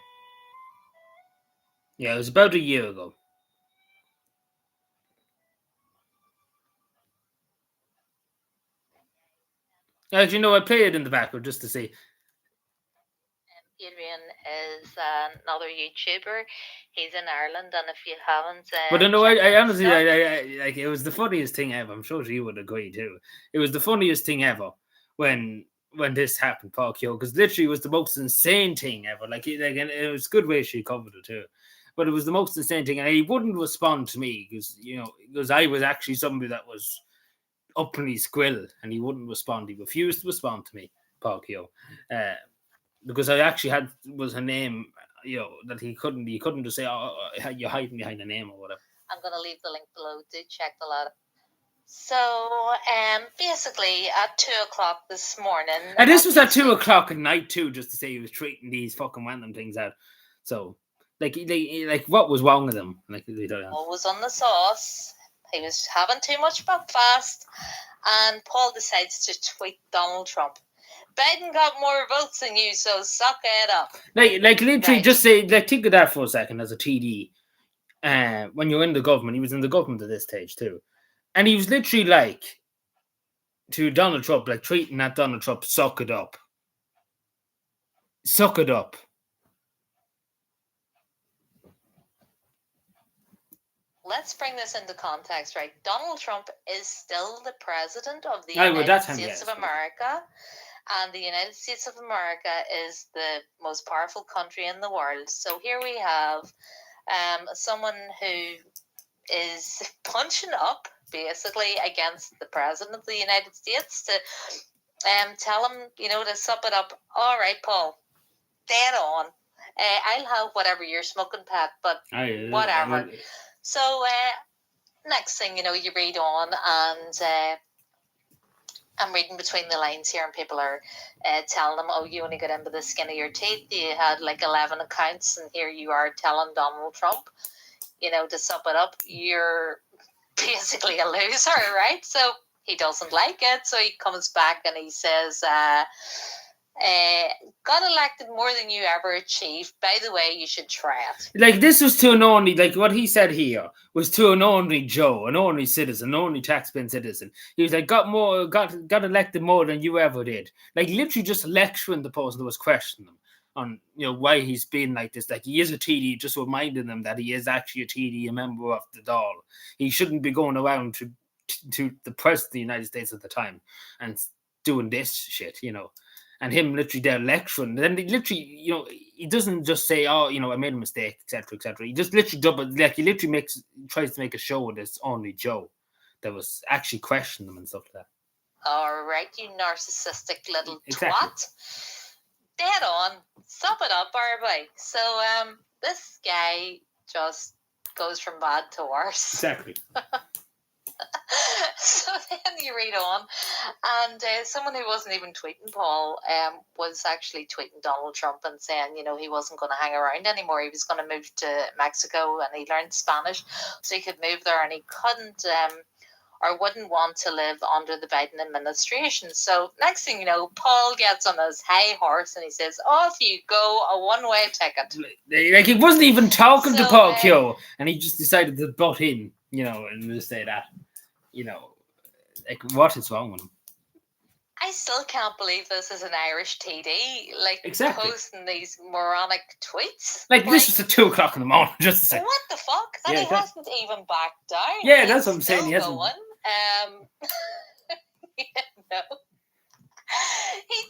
it was about a year ago. Actually, no, I play it in the background just to see. Adrian is another YouTuber. He's in Ireland, and if you haven't, But I know, checked I his honestly, stuff, like, it was the funniest thing ever. I'm sure she would agree too. It was the funniest thing ever when this happened, Paul Kyo, because literally it was the most insane thing ever. Like, and it was a good way she covered it too. But it was the most insane thing, and he wouldn't respond to me because I was actually somebody that was up in his grill, and he wouldn't respond. He refused to respond to me, Paul Kyo, because I actually was her name. That he couldn't just say, "Oh, you're hiding behind a name" or whatever. I'm going to leave the link below. Do check the lot. So, basically, at 2:00 this morning, and this was at 2:00 at night too, just to say he was treating these fucking random things out. So, like, what was wrong with him? Like, they don't know. Paul was on the sauce. He was having too much breakfast, and Paul decides to tweet Donald Trump. Biden got more votes than you, so suck it up. Like literally, right. Just say, like, think of that for a second as a TD. When you're in the government, he was in the government at this stage too, and he was literally like to Donald Trump, like treating that Donald Trump, suck it up. Suck it up. Let's bring this into context, right? Donald Trump is still the president of the United States of America. And the United States of America is the most powerful country in the world. So here we have someone who is punching up, basically, against the president of the United States to tell him, to sup it up. All right, Paul, dead on. I'll have whatever you're smoking, Pat, but whatever. So next thing you know, you read on, and I'm reading between the lines here, and people are telling them, "Oh, you only got in by the skin of your teeth. You had like 11 accounts, and here you are telling Donald Trump, to sup it up. You're basically a loser, right?" So he doesn't like it, so he comes back and he says, got elected more than you ever achieved. By the way, you should try it. Like, this was to an ordinary, like what he said here was to an ordinary Joe, an ordinary citizen, an ordinary taxpaying citizen. He was like, got elected more than you ever did. Like, literally just lecturing the person that was questioning him on, why he's been like this. Like, he is a TD, just reminding them that he is actually a TD, a member of the Dáil. He shouldn't be going around to the president of the United States at the time and doing this shit, and him literally there lecturing. Then he literally, he doesn't just say, "Oh, I made a mistake," etc., etc. He just literally he literally tries to make a show of this only Joe that was actually questioning them and stuff like that. All right, you narcissistic little twat. Dead on. Stop it up, everybody. So this guy just goes from bad to worse. Exactly. So then you read on, and someone who wasn't even tweeting Paul was actually tweeting Donald Trump and saying, he wasn't going to hang around anymore. He was going to move to Mexico, and he learned Spanish so he could move there, and he couldn't or wouldn't want to live under the Biden administration. So next thing you know, Paul gets on his high horse and he says, "Off you go, a one-way ticket." Like, he wasn't even talking to Paul Keogh, and he just decided to butt in, and just say that. Like, what is wrong with him? I still can't believe this is an Irish TD, posting these moronic tweets. Like, this is at 2 o'clock in the morning, just to say. What the fuck? And he hasn't even backed down. Yeah, that's what I'm saying. He hasn't. He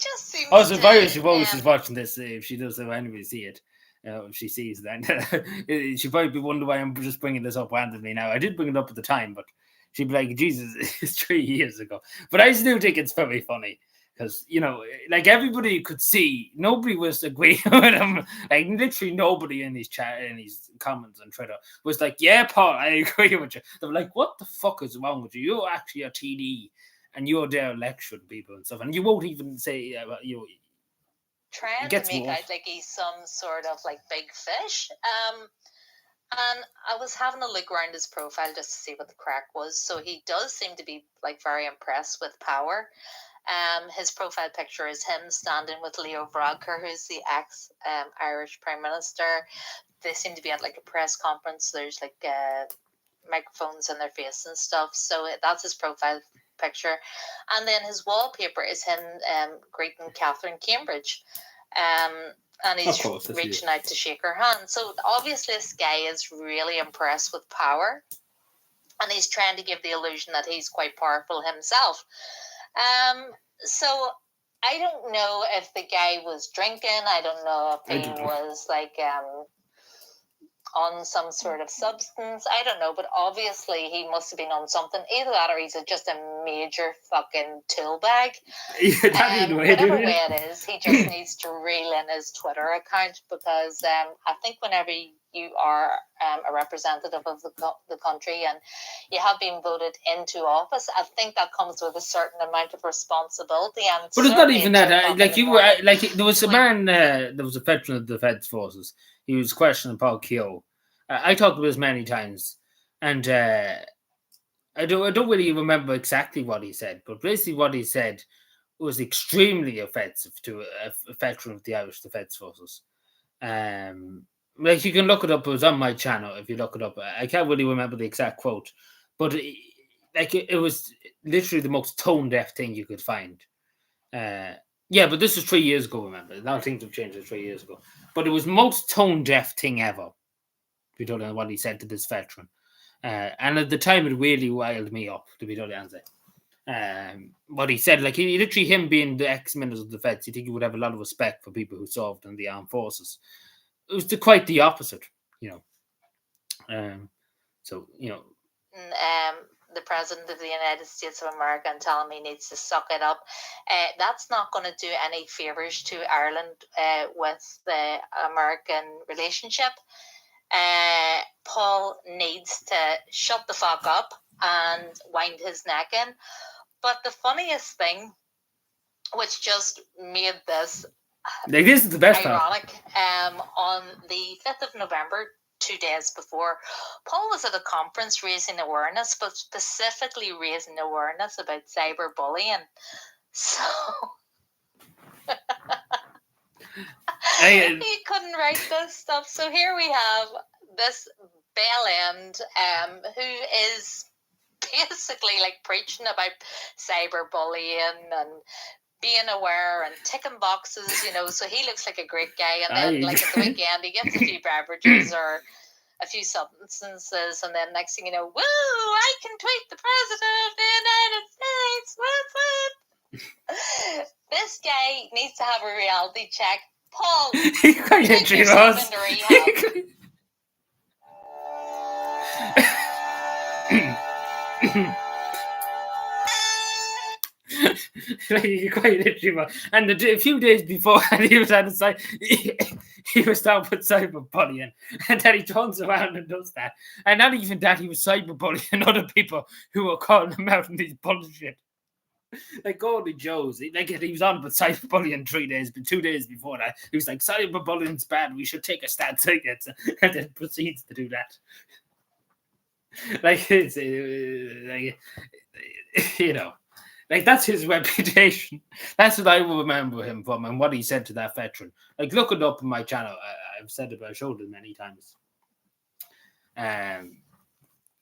just seems so Irish Rose is watching this. If she does anybody see it, if she sees that, she'll probably wonder why I'm just bringing this up randomly now. I did bring it up at the time, but she'd be like, "Jesus, it's 3 years ago." But I still think it's very funny because, like, everybody could see, nobody was agreeing with him. Like, literally nobody in his chat, in his comments on Twitter was like, "Yeah, Paul, I agree with you." They were like, "What the fuck is wrong with you? You're actually a TD and you're there lecturing people and stuff, and you won't even say trying to make out like he's some sort of like big fish." And I was having a look around his profile just to see what the crack was. So he does seem to be like very impressed with power. His profile picture is him standing with Leo Varadkar, who's the ex-Irish Prime Minister. They seem to be at like a press conference. There's like microphones in their face and stuff. So that's his profile picture. And then his wallpaper is him greeting Catherine Cambridge. And he's reaching out to shake her hand. So obviously this guy is really impressed with power. And he's trying to give the illusion that he's quite powerful himself. So I don't know if the guy was drinking. I don't know if he was like on some sort of substance. I don't know, but obviously he must have been on something. Either that or he's just a major fucking tool bag. Whatever way it is, he just needs to reel in his Twitter account because I think whenever you are a representative of the country and you have been voted into office, I think that comes with a certain amount of responsibility. And but it's not even that. There was a man, there was a veteran of the Defence Forces. He was questioning Paul Keogh. I talked to him many times, and I don't really remember exactly what he said, but basically what he said was extremely offensive to a veteran of the Irish Defence Forces. Like, you can look it up. It was on my channel. If you look it up, I can't really remember the exact quote, but it was literally the most tone deaf thing you could find. Yeah, but this was 3 years ago, remember. Now things have changed 3 years ago. But it was most tone-deaf thing ever. To be totally honest, what he said to this veteran. And at the time, it really riled me up, to be totally honest. What he said, like, him being the ex-minister of defence, you think he would have a lot of respect for people who served in the armed forces. It was quite the opposite, So, the president of the United States of America and tell him he needs to suck it up. That's not going to do any favors to Ireland with the American relationship. Paul needs to shut the fuck up and wind his neck in. But the funniest thing, which just made this is the best ironic, on the 5th of November, 2 days before, Paul was at a conference raising awareness, but specifically raising awareness about cyberbullying. So he couldn't write this stuff. So here we have this bellend who is basically like preaching about cyberbullying and being aware and ticking boxes, you know, so he looks like a great guy. And then, like, at the weekend, he gets a few beverages or a few substances, and then next thing you know, woo, I can tweet the president of the United States. Whoop, whoop. This guy needs to have a reality check. Paul, take yourself into rehab. Quite literally, and a few days before he was at the site, he was down with cyberbullying, and then he turns around and does that. And not even that, he was cyberbullying other people who were calling him out on these bullshit. Like holy Joes, like he was on with cyberbullying 2 days before that. He was like, cyberbullying's bad, we should take a stance against it, and then proceeds to do that. Like it's like, you know. Like, that's his reputation. That's what I will remember him from, and what he said to that veteran. Like, look it up on my channel. I've said it, I've showed it many times.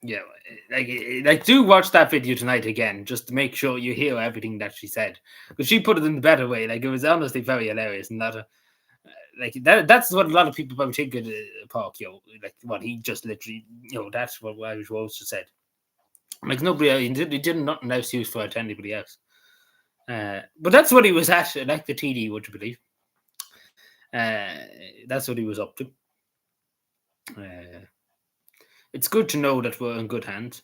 Yeah, like do watch that video tonight again, just to make sure you hear everything that she said. Because she put it in the better way. Like, it was honestly very hilarious. And not like, that's what a lot of people probably think of Park, you know, like, what he just literally, you know, that's what Irish Rose just said. Like, nobody, he did nothing else useful to anybody else. But that's what he was at, like the TD, would you believe? That's what he was up to. It's good to know that we're in good hands.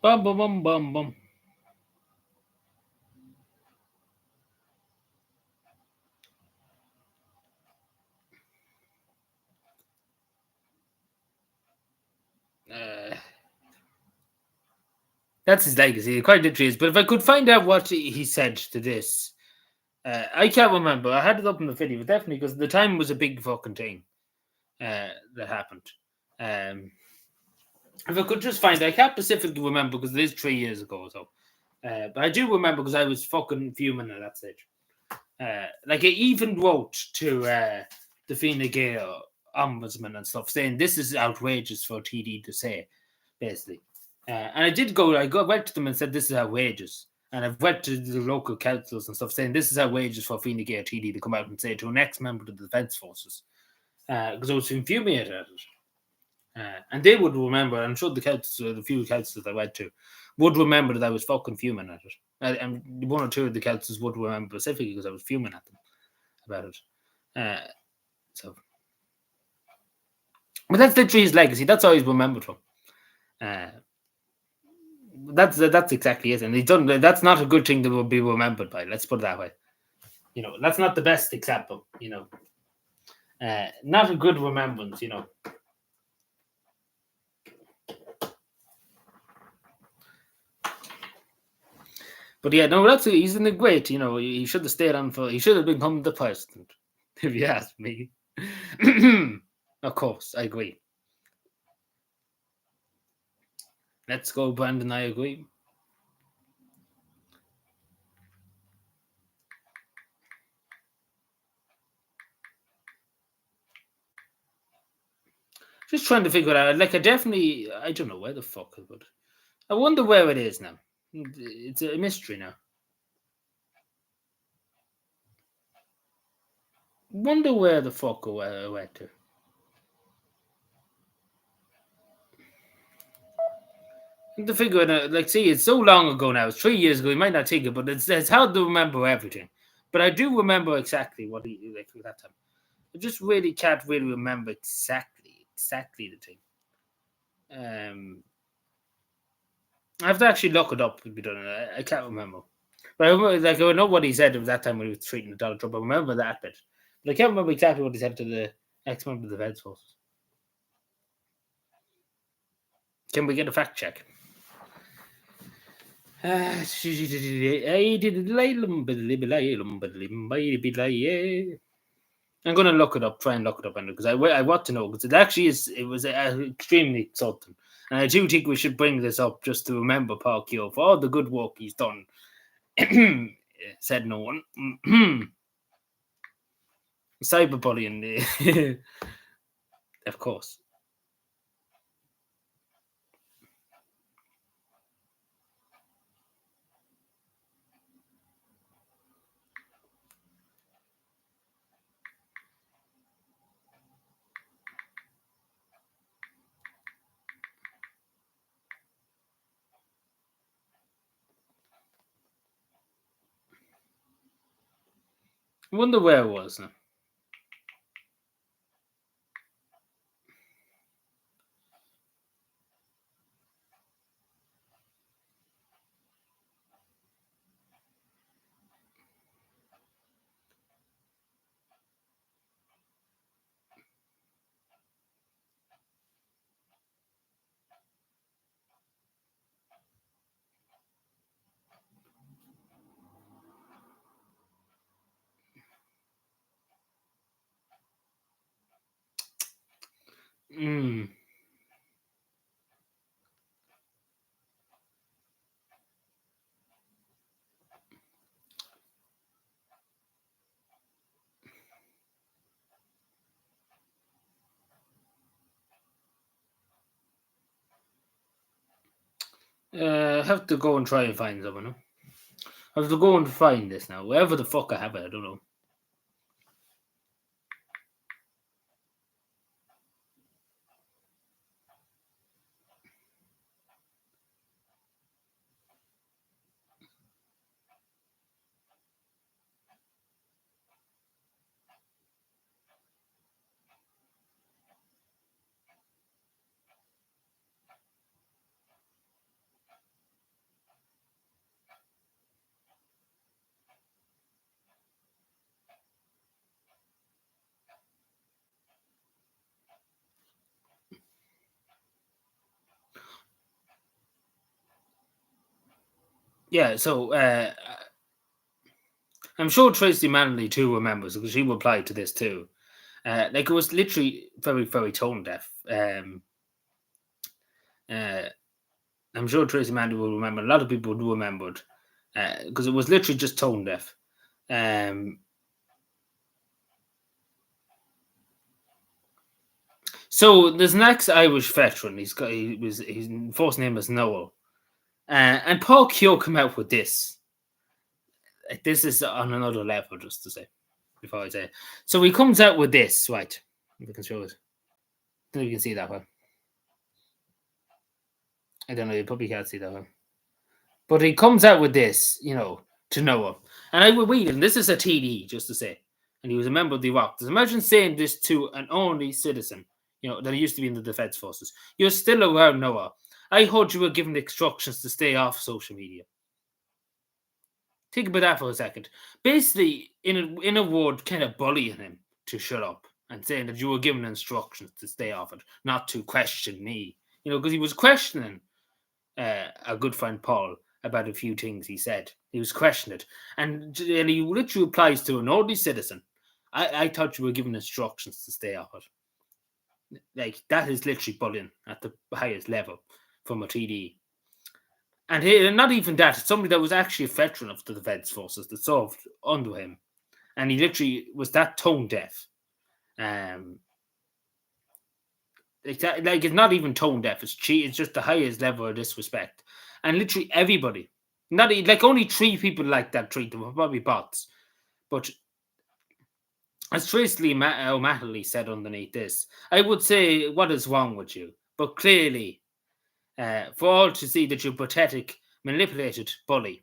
Bum, bum, bum, bum, bum. That's his legacy. It quite literally is. But if I could find out what he said to this, I can't remember. I had it up in the video, definitely, because the time was a big fucking thing that happened. If I could just find it, I can't specifically remember because it is 3 years ago or so. But I do remember because I was fucking fuming at that stage. Like, I even wrote to the Fine Gael ombudsman and stuff, saying this is outrageous for TD to say, basically. And I did go, went to them and said, this is outrageous. And I've went to the local councils and stuff saying, this is outrageous for Fine Gael TD to come out and say to an ex-member of the Defence Forces. Because I was infuriated at it. And they would remember, I'm sure the councils, the few councils I went to, would remember that I was fucking fuming at it. And one or two of the councils would remember specifically because I was fuming at them about it. So, but that's literally his legacy. That's how he's remembered from. That's exactly it. And he's done. That's not a good thing that will be remembered by. Let's put it that way. You know, that's not the best example. You know, not a good remembrance. You know. But yeah, no, he's in a great. You know, he should have stayed on for. He should have become the president, if you ask me. Of course, I agree. Let's go, Brandon. I agree. Just trying to figure it out. Like, I don't know where the fuck it would. I wonder where it is now. It's a mystery now. Wonder where the fuck it went to. The figure, like, see, it's so long ago now. It's 3 years ago. You might not think it, but it's hard to remember everything. But I do remember exactly what he like at that time. I just really can't really remember exactly the thing. I have to actually look it up to be done. I can't remember. But I remember, like, I know what he said at that time when he was treating Donald Trump. I remember that bit. But I can't remember exactly what he said to the ex-member of the Feds Force. Can we get a fact check? I'm gonna look it up, try and look it up, because I want to know, because it actually is. It was extremely exulting, and I do think we should bring this up just to remember Paul Keogh for all the good work he's done. Said no one. Cyberbullying, of course. I wonder where it was now. I have to go and try and find someone. No? I have to go and find this now. Wherever the fuck I have it, I don't know. Yeah, so I'm sure Tracy Manley too remembers, because she replied to this too. Like, it was literally very, very tone deaf. I'm sure Tracy Manley will remember. A lot of people do remember it, because it was literally just tone deaf. So there's an ex-Irish veteran. His first name is Noel, and Paul Keogh came out with this. This is on another level, just to say, before I say it. So he comes out with this, right? If I can show it. I don't know if you can see that one. I don't know, you probably can't see that one. But he comes out with this, to Noah. And I will read, and this is a TD, just to say. And he was a member of the Iraq. Just imagine saying this to an only citizen, that used to be in the defense forces. You're still around, Noah. I heard you were given instructions to stay off social media. Think about that for a second. Basically, in a word, kind of bullying him to shut up and saying that you were given instructions to stay off it, not to question me. Because he was questioning our good friend Paul about a few things he said. He was questioning it. And he literally replies to an ordinary citizen, I thought you were given instructions to stay off it. Like, that is literally bullying at the highest level from a TD. And not even that, somebody that was actually a veteran of the defense forces that served under him. And he literally was that tone deaf. It's not even tone deaf. It's just the highest level of disrespect. And literally everybody, not like only 3 people like that treat them, probably bots. But as Tracy O'Malley said underneath this, I would say, what is wrong with you? But clearly, for all to see that you're pathetic, manipulated bully.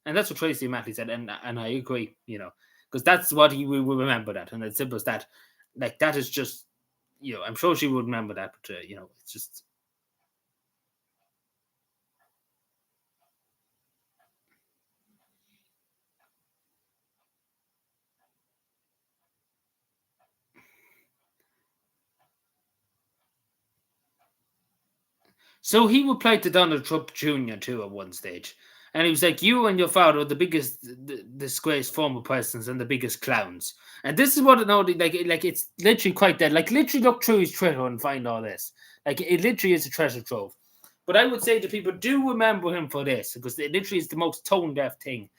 And that's what Tracy O'Malley said, and I agree, because that's what he will remember that, and it's simple as that. Like, that is just, I'm sure she would remember that, but, it's just... So he replied to Donald Trump Jr. too at one stage. And he was like, you and your father are the biggest disgraced former presidents and the biggest clowns. And this is what like it's literally quite dead. Like, literally look through his Twitter and find all this. Like, it literally is a treasure trove. But I would say to people, do remember him for this, because it literally is the most tone-deaf thing.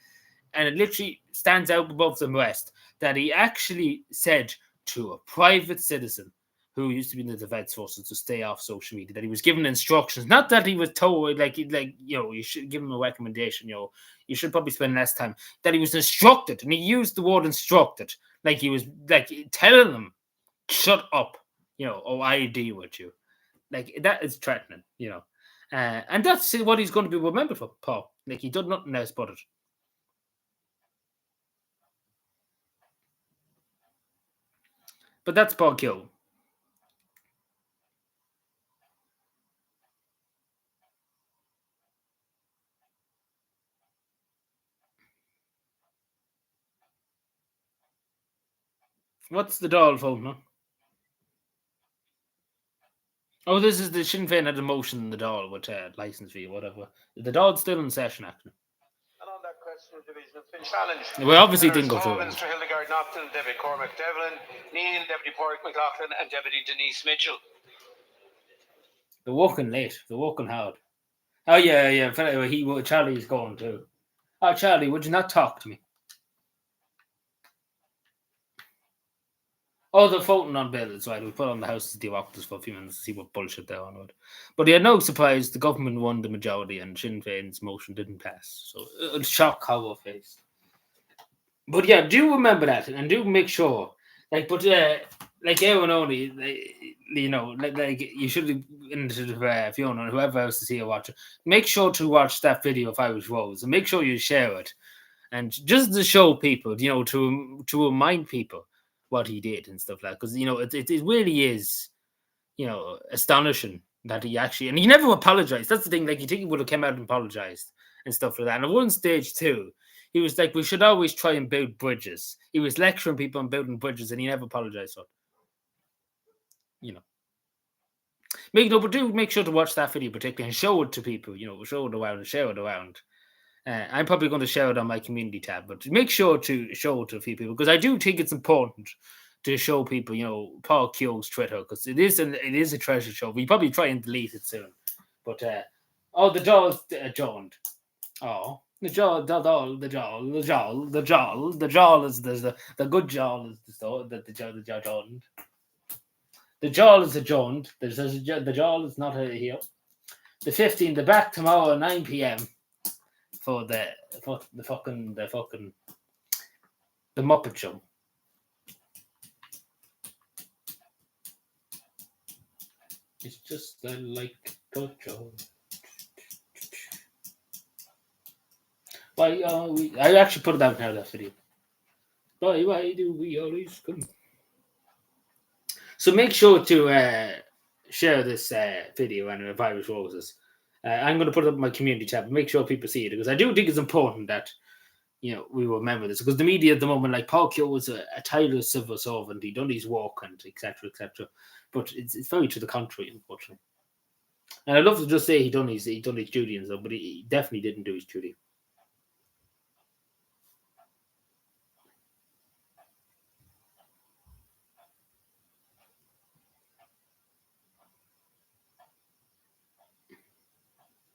And it literally stands out above the rest, that he actually said to a private citizen who used to be in the defense forces to stay off social media, that he was given instructions, not that he was told, you should give him a recommendation, you should probably spend less time, that he was instructed, and he used the word instructed, like he was, like, telling them, shut up, or I deal with you. Like, that is threatening, and that's what he's going to be remembered for, Paul. Like, he did nothing else but it. But that's Paul Keogh. What's the Dáil vote, no? Oh, this is the Sinn Féin had a motion in the Dáil with licence fee or whatever. The Dáil's still in session, actually. And on that question of division, it's been challenged. We obviously didn't go through it. Mr. Hildegard Nocton, Deputy Cormac Devlin, Neil, Deputy Porrick McLaughlin, and Deputy Denise Mitchell. They're working late. They're working hard. Oh, yeah. Charlie's going too. Oh, Charlie, would you not talk to me? Oh, they're voting on bills, right? We put on the House of Democrats for a few minutes to see what bullshit they're on with. But yeah, no surprise, the government won the majority and Sinn Féin's motion didn't pass. So it'll shock how we're faced. But yeah, do remember that and do make sure. Like everyone only, you should if you don't know, whoever else is here watching, make sure to watch that video of Irish Rose and make sure you share it. And just to show people, to remind people what he did and stuff like that. Because, it really is, astonishing that he actually... And he never apologized. That's the thing. Like, you think he would have come out and apologized and stuff like that. And at one stage, too, he was like, we should always try and build bridges. He was lecturing people on building bridges and he never apologized for it. But do make sure to watch that video particularly and show it to people, show it around and share it around. I'm probably going to share it on my community tab, but make sure to show it to a few people because I do think it's important to show people, Paul Keogh's Twitter because it is a treasure trove. We probably try and delete it soon, but the Dáil's joined. Oh, the Dáil is the good Dáil is the joined. The Dáil is adjourned. The Dáil is not here. The 15th, they're back tomorrow at 9 p.m. for the Muppet Show. It's just like a show. Why are we? I actually put it out now, that video. Why do we always come? So make sure to share this video and Irish Roses. I'm going to put it up in my community tab and make sure people see it because I do think it's important that we remember this because the media at the moment, like Paul Keogh was a tireless civil servant, he done his work and etc. But it's very to the contrary, unfortunately. And I'd love to just say he done his duty and stuff, but he definitely didn't do his duty.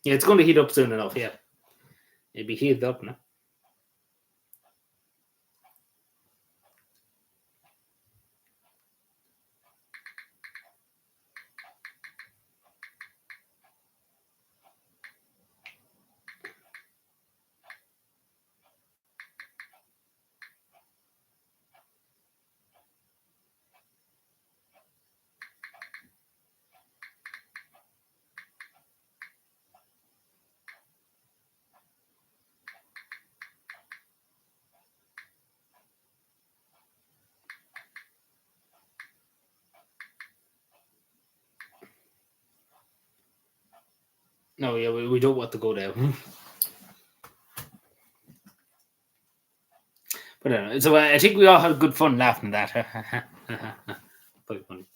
Yeah, it's going to heat up soon enough, yeah. It'll be heated up now. No, yeah, we don't want to go there. But anyway, so I think we all had good fun laughing at that. Quite funny.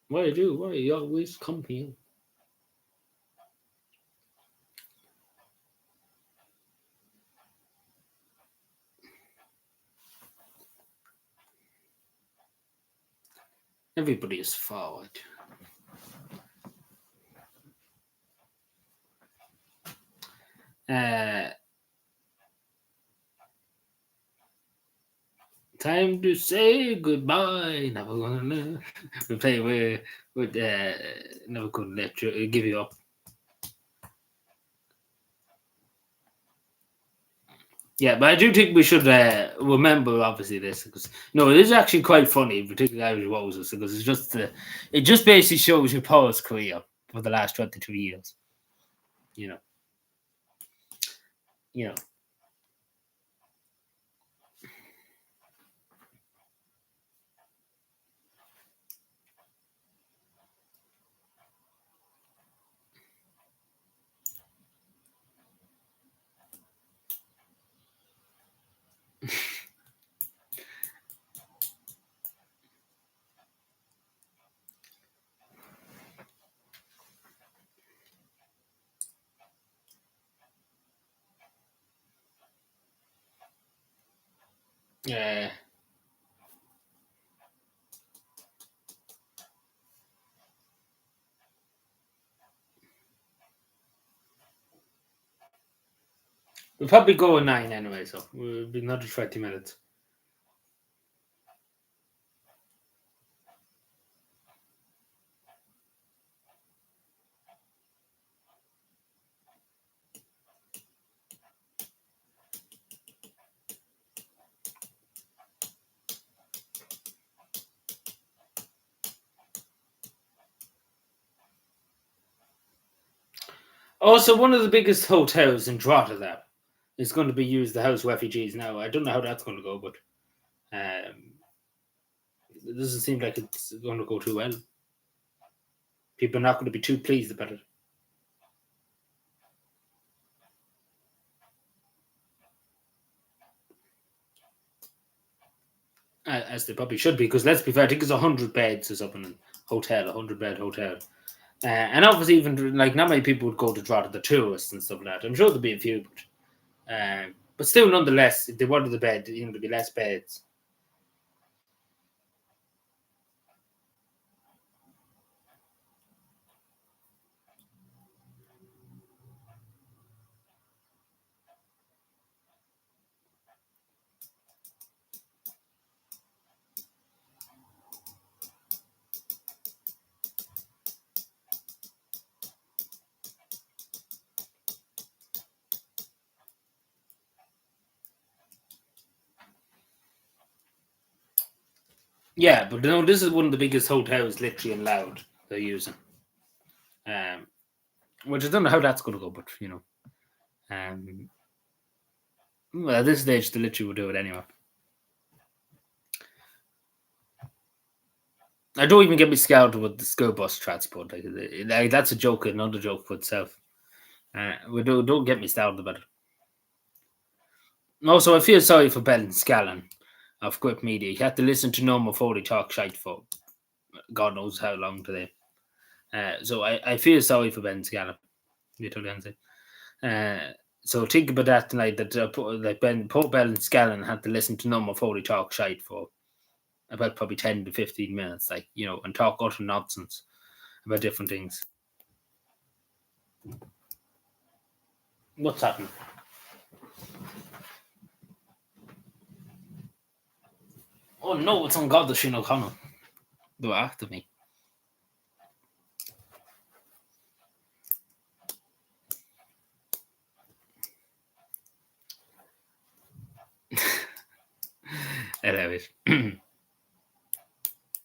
Why do? Why you always come here? Everybody is forward. Time to say goodbye. Never gonna we play with never gonna let you give you up. Yeah, but I do think we should remember obviously this because it is actually quite funny, particularly Irish Roses, because it just basically shows your Paul's career for the last 22 years. You know. Yeah. We'll probably go at 9 anyway, so we'll be another 20 minutes. Also, one of the biggest hotels in Drogheda is going to be used to house refugees now. I don't know how that's going to go, but it doesn't seem like it's going to go too well. People are not going to be too pleased about it. As they probably should be, because let's be fair, I think it's 100 beds or something. 100-bed hotel. And obviously, even like not many people would go to Drogheda, the tourists and stuff like that. I'm sure there'll be a few, but still, nonetheless, if they wanted the bed, there'd be less beds. Yeah, but this is one of the biggest hotels, literally in Loud, they're using. Which I don't know how that's going to go, but well, at this stage, they literally will do it anyway. I don't even get me started with the school bus transport. Like that's a joke, another joke for itself. Don't get me started about it. Also, I feel sorry for Ben Scallon of Grip Media. He had to listen to Norma Foley talk shite for God knows how long today. So I feel sorry for Ben Scallon. So think about that tonight. That poor Ben Scallon had to listen to Norma Foley talk shite for about probably 10 to 15 minutes, and talk utter nonsense about different things. What's happening? Oh no, it's on God the Shane O'Connell. They're after me. Anyways.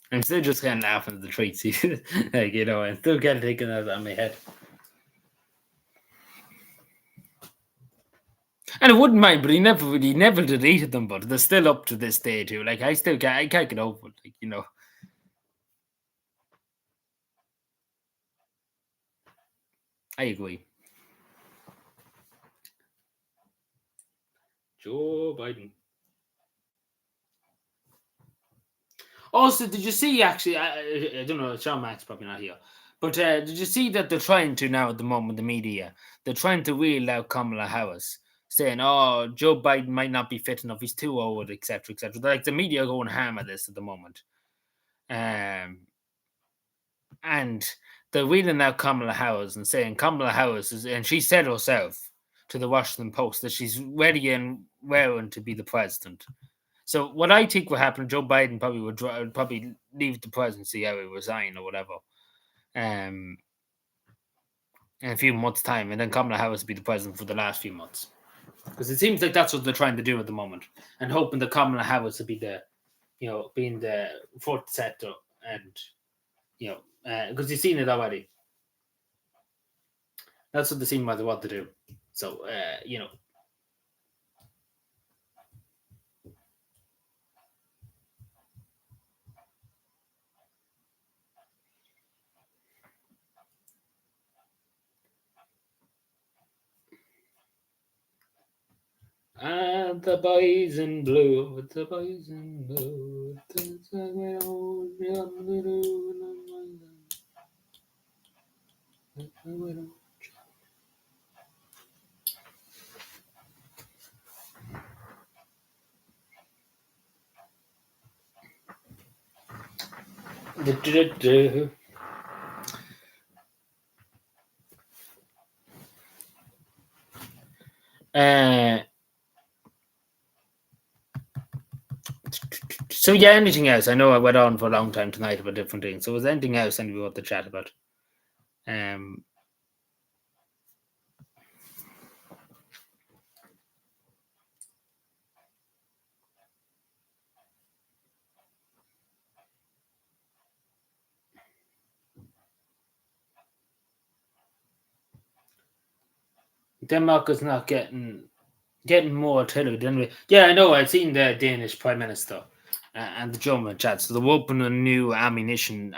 I'm still just kind of laughing at the treats. I'm still kind of thinking that on my head. And I wouldn't mind, but he never deleted them, but they're still up to this day too. Like I can't get over it, I agree. Joe Biden. Also, did you see, actually, I don't know, Sean Mack's probably not here, but did you see that they're trying to now at the moment, the media, they're trying to reel out Kamala Harris, saying, oh, Joe Biden might not be fit enough, he's too old, etc., etc. Like, the media are going ham at this at the moment. And they're reeling out Kamala Harris and saying Kamala Harris is, and she said herself to the Washington Post that she's ready and raring to be the president. So what I think would happen, Joe Biden probably would probably leave the presidency or resign or whatever, in a few months' time, and then Kamala Harris would be the president for the last few months, because it seems like that's what they're trying to do at the moment, and hoping that Kamala Harris will be the, being the fourth sector, and because you've seen it already. That's what they seem like they want to do. So And the boys in blue, the boys in blue. So yeah, anything else? I know I went on for a long time tonight about different things. So was there anything else anybody want to chat about? Denmark is not getting more artillery, didn't we? Yeah, I know. I've seen the Danish Prime Minister and the German chat. So they're opening a new ammunition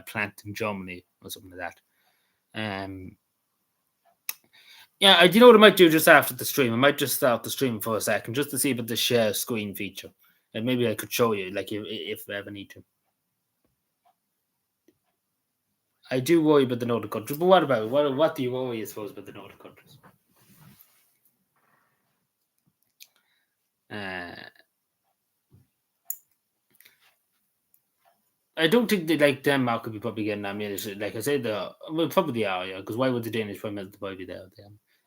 plant in Germany or something like that. Yeah, you know what I might do just after the stream? I might just start the stream for a second just to see about the share screen feature, and maybe I could show you, like, if I ever need to. I do worry about the Nordic countries, but what about it? What do you worry, I suppose, about the Nordic countries? I don't think they, like, Denmark could be probably getting ammunition. Like I said, probably are, yeah. Because why would the Danish Prime Minister be there?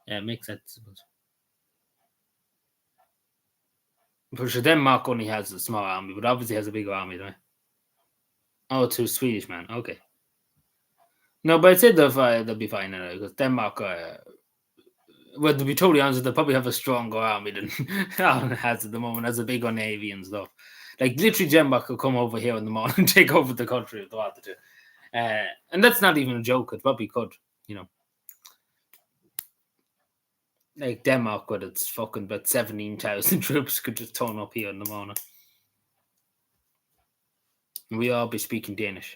Yeah, it makes sense, I suppose. But sure, Denmark only has a small army, but obviously has a bigger army, don't it? Oh, to Swedish man. Okay. No, but I'd say they'll be fine anyway, because Denmark, well, to be totally honest, they'll probably have a stronger army than Ireland has at the moment, has a bigger navy and stuff. Like, literally, Denmark could come over here in the morning and take over the country if they wanted to. And that's not even a joke. It probably could, Like, Denmark, with its fucking about 17,000 troops, could just turn up here in the morning. And we all be speaking Danish.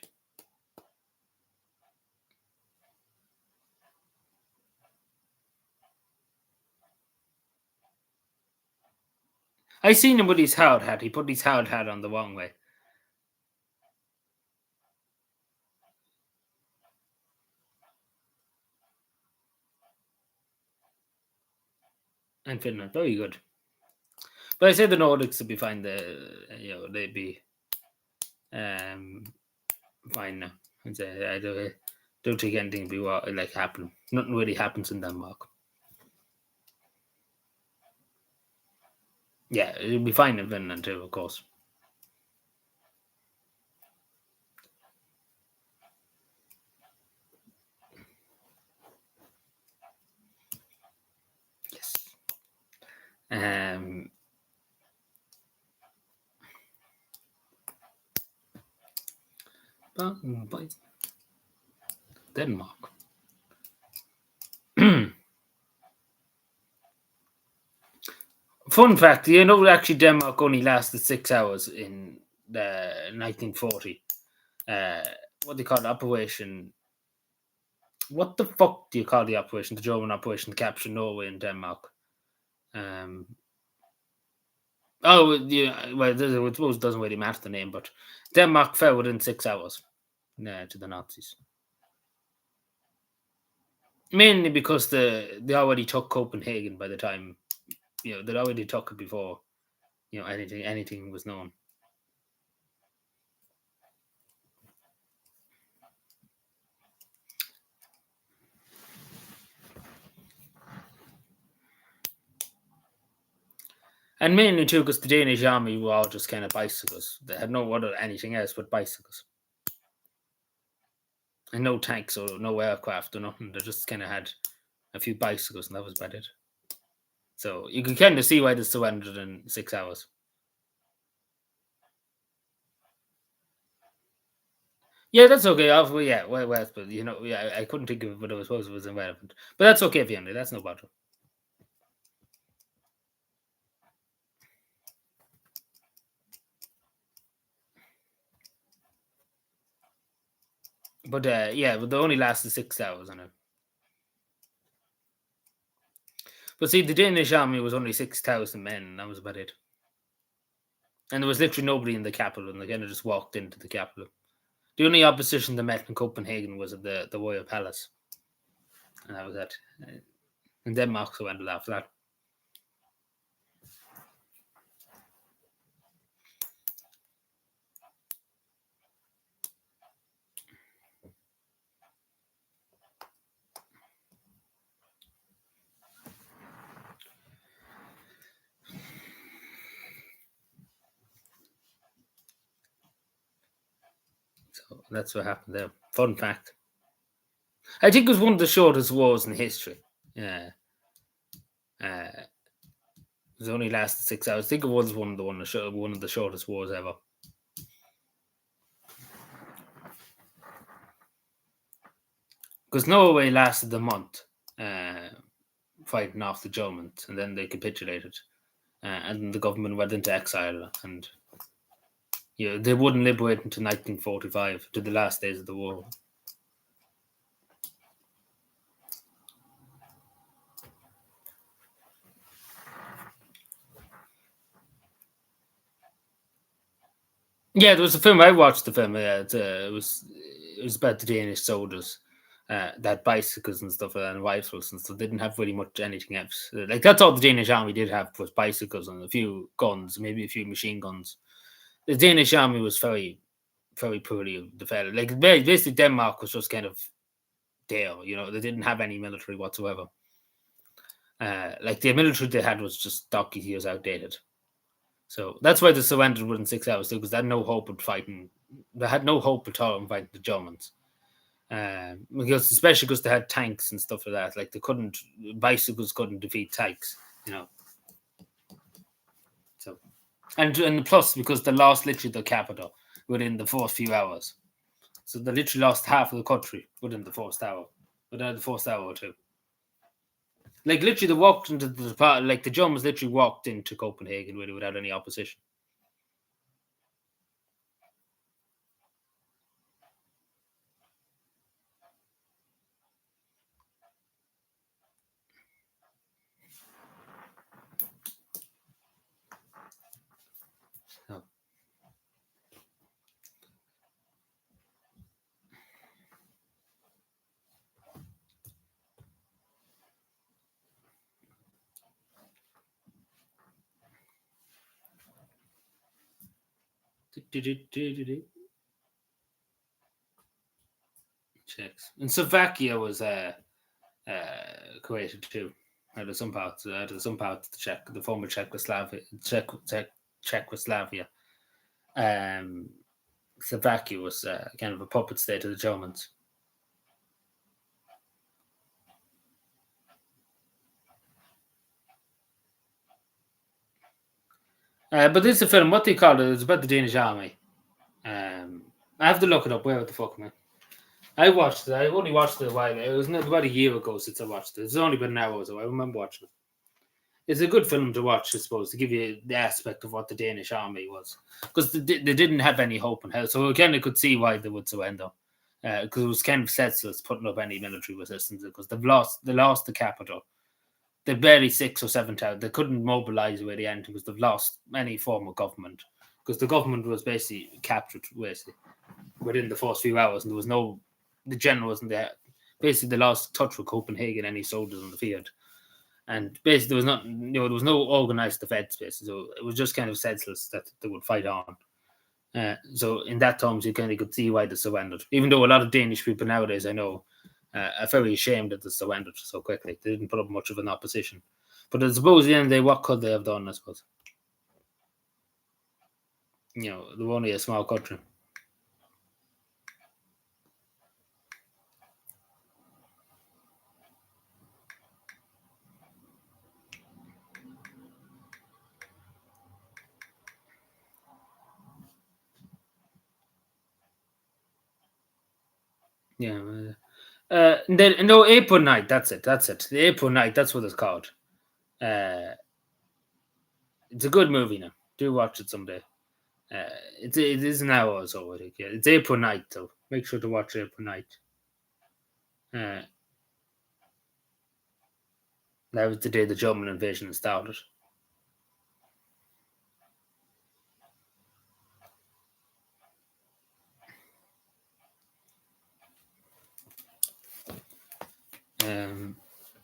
I seen him with his hard hat. He put his hard hat on the wrong way. And Finland, very good. But I say the Nordics would be fine. They'd be fine now. I don't think anything will be like happen. Nothing really happens in Denmark. Yeah, it'll be fine in Finland too, of course. Yes. Denmark. Fun fact, actually Denmark only lasted 6 hours in 1940. What they call Operation what the fuck do you call the operation? The German operation to capture Norway and Denmark. Oh, yeah. Well, I suppose it doesn't really matter the name, but Denmark fell within 6 hours to the Nazis. Mainly because they already took Copenhagen by the time, they'd already took it before, anything was known. And mainly too, because the Danish army were all just kind of bicycles. They had no anything else but bicycles. And no tanks or no aircraft or nothing. They just kind of had a few bicycles, and that was about it. So you can kind of see why they surrendered in 6 hours. Yeah, that's okay. Well, but I couldn't think of it, but I suppose it was irrelevant. But that's okay, Fiona. That's no bother. But but they only lasted 6 hours on it. But see, the Danish army was only 6,000 men, and that was about it. And there was literally nobody in the capital, and they kind of just walked into the capital. The only opposition they met in Copenhagen was at the Royal Palace. And that was it. And Denmark surrendered after that. So that's what happened there. Fun fact. I think it was one of the shortest wars in history. Yeah. It only lasted 6 hours. I think it was one of the shortest wars ever. Because Norway lasted a month fighting off the Germans, and then they capitulated, and the government went into exile, and they wouldn't liberate until 1945, to the last days of the war. Yeah, there was a film. I watched the film. It was about the Danish soldiers that had bicycles and stuff like that, and rifles and stuff. They didn't have really much anything else. Like, that's all the Danish army did have, was bicycles and a few guns, maybe a few machine guns. The Danish army was very, very poorly developed. Like, basically, Denmark was just kind of there. They didn't have any military whatsoever. Like, the military they had was just donkey years outdated. So that's why they surrendered within 6 hours, too, because they had no hope of fighting. They had no hope at all in fighting the Germans. Especially because they had tanks and stuff like that. Like, bicycles couldn't defeat tanks, So, and plus, because they lost literally the capital within the first few hours. So they literally lost half of the country within the first hour or two. Like, literally, they walked into the Germans literally walked into Copenhagen really without any opposition. So. Checks. And Slovakia was created too. Out of some parts of the former Czechoslovakia. Slovakia was kind of a puppet state of the Germans. But this is a film. What they call it? It's about the Danish army. I have to look it up. Where the fuck, man? I watched it. I only watched it a while. It was about a year ago since I watched it. It's only been an hour, so I remember watching it. It's a good film to watch, I suppose, to give you the aspect of what the Danish army was, because they didn't have any hope in hell. So again, I could see why they would surrender. because it was kind of senseless putting up any military resistance because they lost the capital. They're barely 6 or 7 towns. They couldn't mobilize away the end because they've lost any form of government because the government was basically captured within the first few hours, and there was the general wasn't there. Basically, they lost touch with Copenhagen, any soldiers on the field, and basically there was not, there was no organized defense. Basically, so it was just kind of senseless that they would fight on. So in that terms, you kind of could see why they surrendered. Even though a lot of Danish people nowadays, I know, are very ashamed that they surrendered so quickly. They didn't put up much of an opposition. But I suppose at the end of the day, what could they have done, I suppose? They were only a small country. Yeah. No, April Night. That's it. The April Night. That's what it's called. It's a good movie now. Do watch it someday. It is an hour or so, I think. Yeah, it's April Night, though. Make sure to watch April Night. That was the day the German invasion started.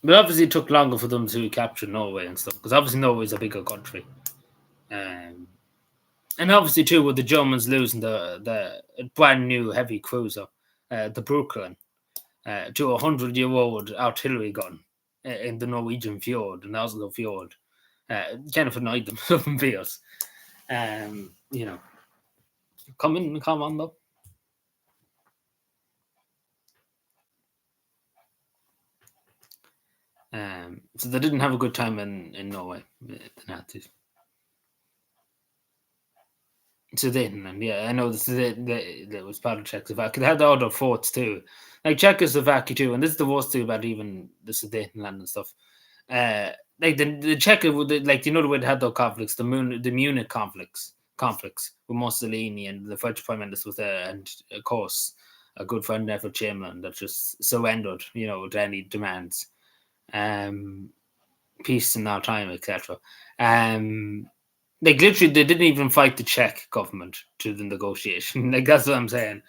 But obviously it took longer for them to capture Norway and stuff, because obviously Norway is a bigger country. And obviously too, with the Germans losing the brand new heavy cruiser, the Brooklyn, to a 100-year-old artillery gun in the Norwegian fjord, in Oslo fjord, kind of annoyed them some beers. Come on though. So they didn't have a good time in Norway, the Nazis. Sudetenland, yeah, I know that was part of Czechoslovakia. They had the other forts too, like Czechoslovakia too, and this is the worst thing about even the Sudetenland and stuff. Like the Czech, like the way they had their conflicts, the Munich conflicts with Mussolini and the French Prime Minister was there, and of course a good friend Neville Chamberlain that just surrendered, to any demands, peace in our time, etc. Like literally, they didn't even fight the Czech government to the negotiation. Like that's what I'm saying.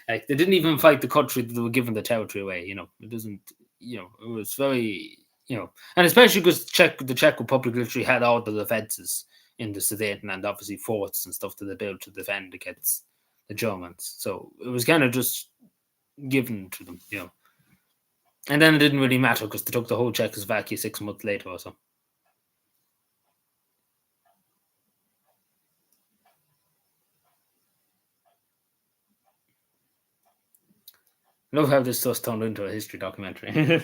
Like they didn't even fight the country that they were giving the territory away. It doesn't. It was very. And especially because the Czech Republic literally had all the defenses in the Sudeten and obviously forts and stuff that they built to defend against the Germans. So it was kind of just given to them. And then it didn't really matter because they took the whole Czechoslovakia 6 months later or so. Love how this just turned into a history documentary.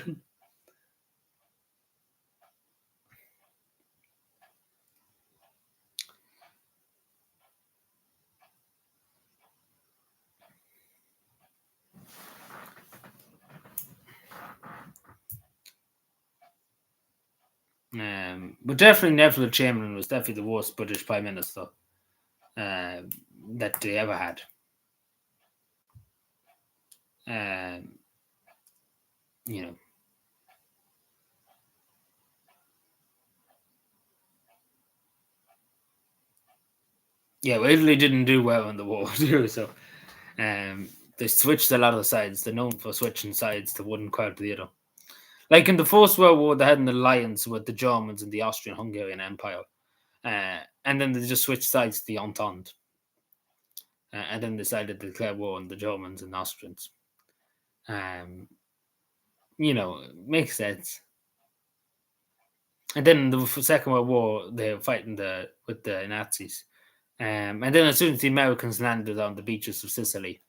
But definitely Neville Chamberlain was definitely the worst British Prime Minister that they ever had. Yeah, well, Italy didn't do well in the war too, so they switched a lot of sides. They're known for switching sides to one crowd to the other. Like in the First World War, they had an alliance with the Germans and the Austrian-Hungarian Empire, and then they just switched sides to the Entente, and then decided to declare war on the Germans and Austrians. It makes sense. And then in the Second World War, they were fighting with the Nazis. And then as soon as the Americans landed on the beaches of Sicily,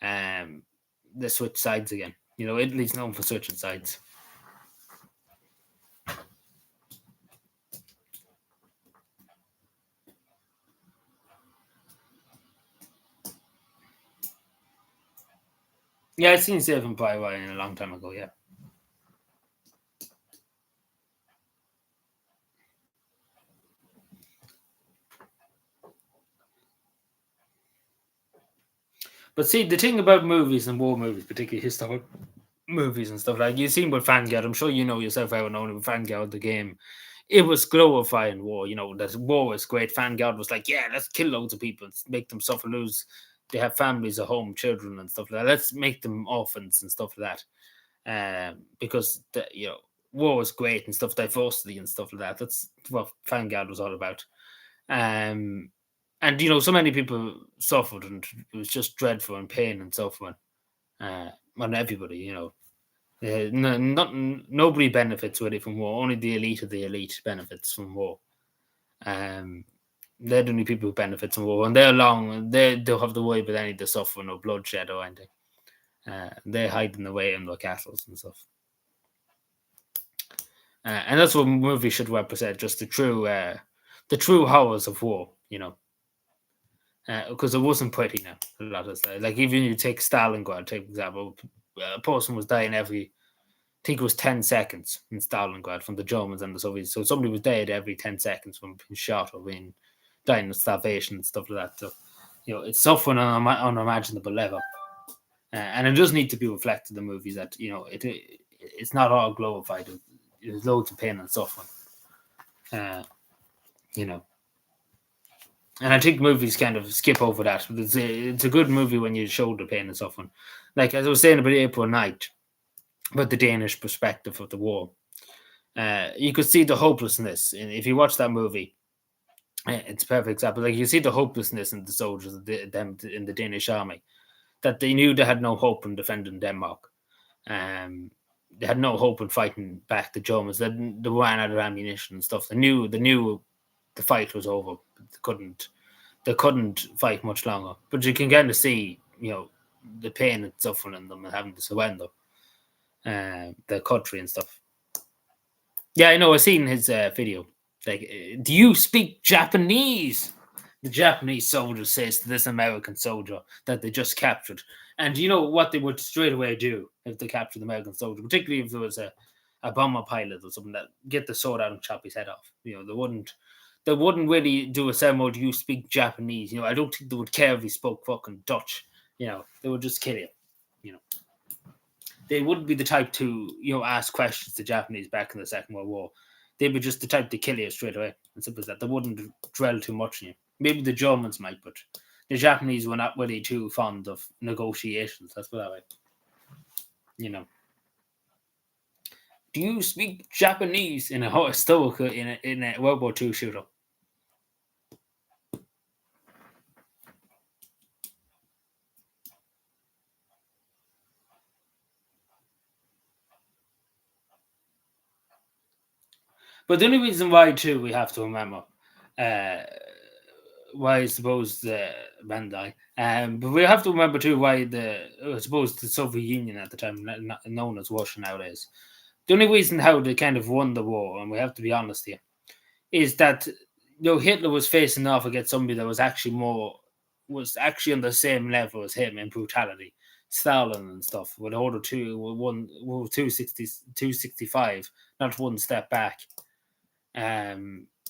they switched sides again. Italy's known for switching sides. Yeah, I've seen Saving Private Ryan a long time ago, yeah. But see, the thing about movies and war movies, particularly historical movies and stuff, like you've seen with Vanguard, I'm sure you know yourself how known with Vanguard, the game, it was glorifying war. That war was great. Vanguard was like, yeah, let's kill loads of people, make them suffer, lose. They have families at home, children and stuff like that. Let's make them orphans and stuff like that. Because war was great and stuff, diversity and stuff like that. That's what Vanguard was all about. And so many people suffered, and it was just dreadful and pain and suffering on everybody. Nobody benefits with it from war. Only the elite of the elite benefits from war. They're the only people who benefit from war, and they're long. They don't have to worry about any of the suffering or bloodshed or anything. They're hiding away in their castles and stuff. And that's what movies should represent: just the true horrors of war. Because it wasn't pretty now. A lot of stuff. Like even you take Stalingrad, take example, a person was dying every, I think it was 10 seconds in Stalingrad from the Germans and the Soviets. So somebody was dead every 10 seconds from being shot or being dying of starvation and stuff like that. So it's suffering on an unimaginable level, and it does need to be reflected in movies that it's not all glorified. There's loads of pain and suffering. And I think movies kind of skip over that. It's a good movie when you show the pain and suffering. Like as I was saying about April Night, about the Danish perspective of the war, you could see the hopelessness. And if you watch that movie, it's a perfect example. Like you see the hopelessness in the soldiers, them in the Danish army, that they knew they had no hope in defending Denmark. They had no hope in fighting back the Germans. They ran out of ammunition and stuff. They knew the fight was over. They couldn't fight much longer. But you can kind of see, the pain and suffering in them and having to surrender their country and stuff. Yeah, I know. I've seen his video. Like, do you speak Japanese? The Japanese soldier says to this American soldier that they just captured. And you know what they would straight away do if they captured the American soldier, particularly if there was a bomber pilot or something, that get the sword out and chop his head off. They wouldn't really do a ceremony. Do you speak Japanese? I don't think they would care if he spoke fucking Dutch. They would just kill you. They wouldn't be the type to, ask questions to Japanese back in the Second World War. They'd be just the type to kill you straight away. And simple as that. They wouldn't dwell too much on you. Maybe the Germans might, but the Japanese were not really too fond of negotiations. That's what I like. Do you speak Japanese in a historical in a World War II shooter? But the only reason why, too, we have to remember why I suppose the Bandai, but we have to remember too why the Soviet Union at the time, known as Russia nowadays, the only reason how they kind of won the war, and we have to be honest here, is that Hitler was facing off against somebody that was actually on the same level as him in brutality. Stalin and stuff with order 265, not one step back.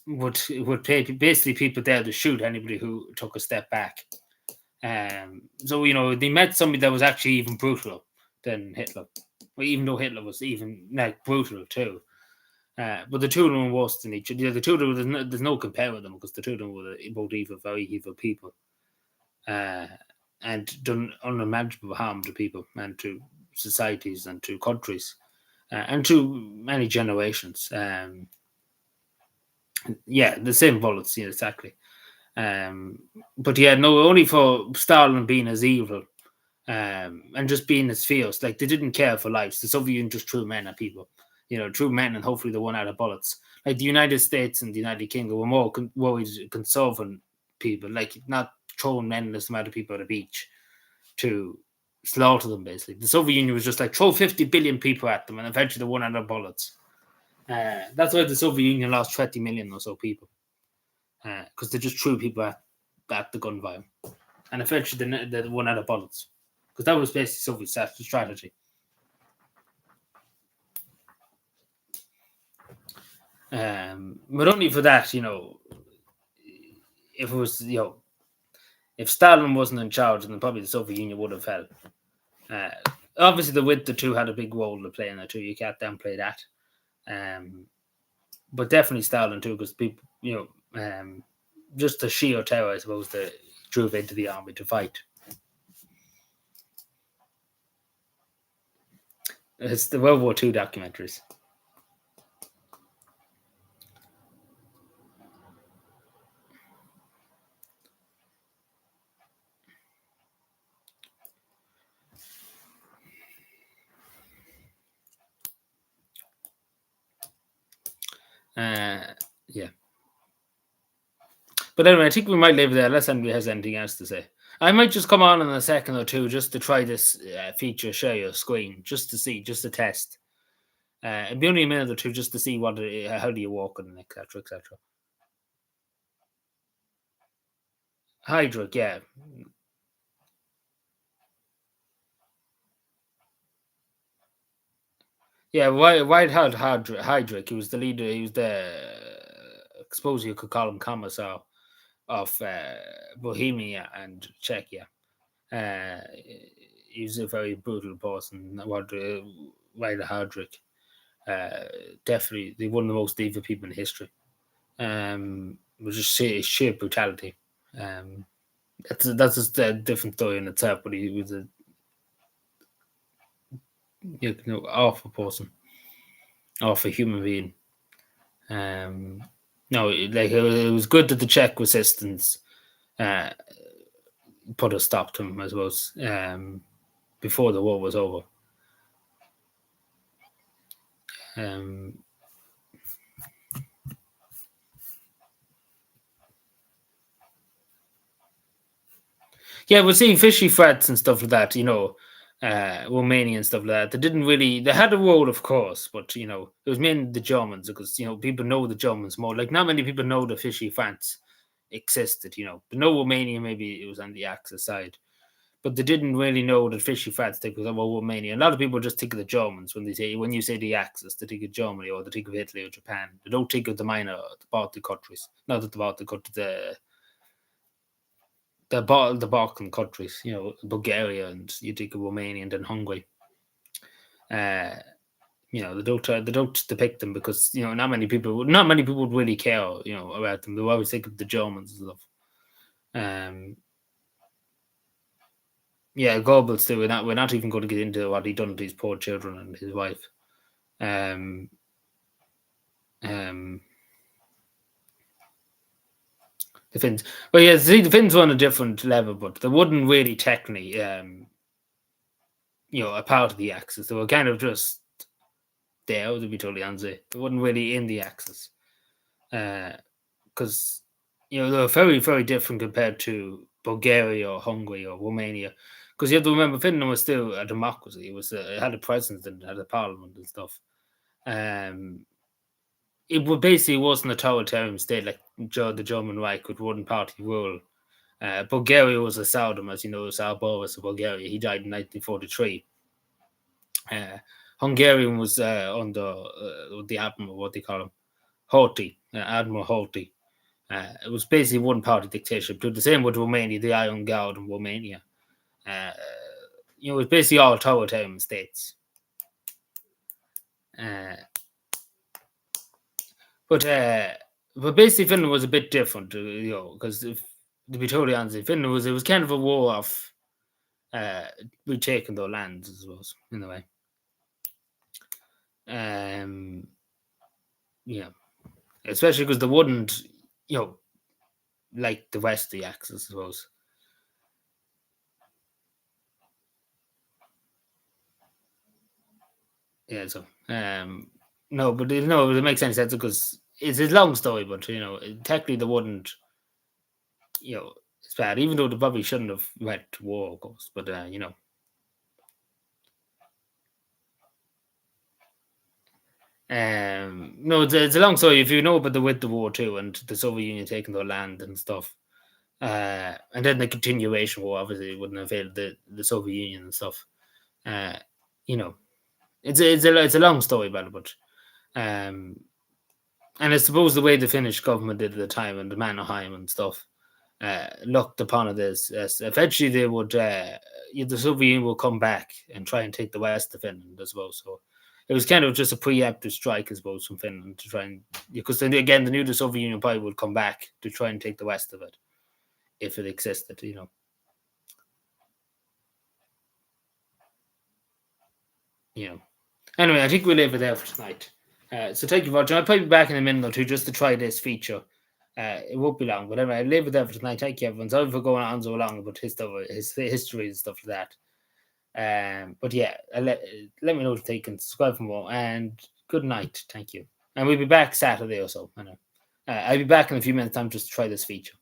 Would pay basically people there to shoot anybody who took a step back. So they met somebody that was actually even brutal than Hitler, even though Hitler was even brutal too. But the two of them were worse than each other. The two of them, there's no comparing them because the two of them were both evil, very evil people, and done unimaginable harm to people and to societies and to countries and to many generations. Yeah, the same bullets, yeah, exactly. But yeah, no, only for Stalin being as evil and just being as fierce. Like, they didn't care for lives. The Soviet Union just threw men at people. Threw men, and hopefully they won out of bullets. Like, the United States and the United Kingdom were more worried conserving people, like not throwing endless amount of people at a beach to slaughter them, basically. The Soviet Union was just like, throw 50 billion people at them, and eventually they won out of bullets. That's why the Soviet Union lost 20 million or so people, because they just threw people at the gunfire, and eventually they won out of bullets, because that was basically Soviet strategy. But only for that, if it was, if Stalin wasn't in charge, then probably the Soviet Union would have fell. Obviously, the two had a big role to play in it too. You can't downplay that. But definitely Stalin too, because people, just the sheer terror, I suppose, that drove into the army to fight. It's the World War II documentaries. Yeah. But anyway, I think we might leave it there unless anybody has anything else to say. I might just come on in a second or two just to try this feature, share your screen, just to see, just to test. It'd be only a minute or two just to see how do you walk on it, etc., etc. Hydric, yeah. Yeah, White-haired Hydric, he was the leader, he was I suppose you could call him commissar of Bohemia and Czechia. He was a very brutal person. White-haired Hydric. Definitely one of the most evil people in history. It was just sheer brutality. That's just a different story in itself, but he was a awful person, awful human being. No, like it was good that the Czech resistance put a stop to him, I suppose, before the war was over. Yeah, we're seeing fishy threats and stuff like that, Romania and stuff like that. They had a role, of course, but, it was mainly the Germans because, people know the Germans more. Like, not many people know the fishy threats existed, But no Romania, maybe it was on the Axis side. But they didn't really know that fishy threats was about Romania. A lot of people just think of the Germans when you say the Axis, they think of Germany or they think of Italy or Japan. They don't think of the Baltic countries. Not that the Baltic countries, the Balkan countries, Bulgaria, and you think of Romania and then Hungary. They don't depict them because not many people would really care, about them. They always think of the Germans and stuff. Yeah, Goebbels too. We're not even going to get into what he done to his poor children and his wife. The Finns. Well, yeah, see, the Finns were on a different level, but they wouldn't really technically, a part of the Axis. They were kind of just there, to be totally honest. They weren't really in the Axis. Because, they were very, very different compared to Bulgaria or Hungary or Romania. Because you have to remember, Finland was still a democracy. It had a president, had a parliament and stuff. It basically wasn't a totalitarian state like the German Reich with one party rule. Bulgaria was a Tsardom, as you know, Tsar Boris of Bulgaria. He died in 1943. Hungarian was under the Admiral, what they call him, Horthy, Admiral Horthy. It was basically one party dictatorship. The same with Romania, the Iron Guard in Romania. It was basically all totalitarian states. But basically Finland was a bit different, because to be totally honest, Finland was kind of a war of retaking their lands, I suppose, in a way. Yeah, especially because they wouldn't, like the rest of the Axis, I suppose. Yeah, so no, but it makes sense. That's because it's a long story, but technically they wouldn't. It's bad, even though they probably shouldn't have went to war, of course. But no, it's a long story. If you know about the war too, and the Soviet Union taking their land and stuff, and then the continuation war obviously wouldn't have failed the Soviet Union and stuff. It's a long story about it, but and I suppose the way the Finnish government did at the time and the Mannerheim and stuff, looked upon it as eventually they would, the Soviet Union will come back and try and take the west of Finland as well. So it was kind of just a preemptive strike, I suppose, from Finland to try and, because then again, they knew the Soviet Union probably would come back to try and take the west of it if it existed, Anyway, I think we'll leave it there for tonight. So thank you for watching. I'll probably be back in a minute or two just to try this feature. It won't be long, but anyway, I'll leave it there for tonight. Thank you, everyone. Sorry for going on so long about his stuff, his history and stuff like that. But yeah, let me know what you think and subscribe for more. And good night. Thank you. And we'll be back Saturday or so. I know. I'll be back in a few minutes' time just to try this feature.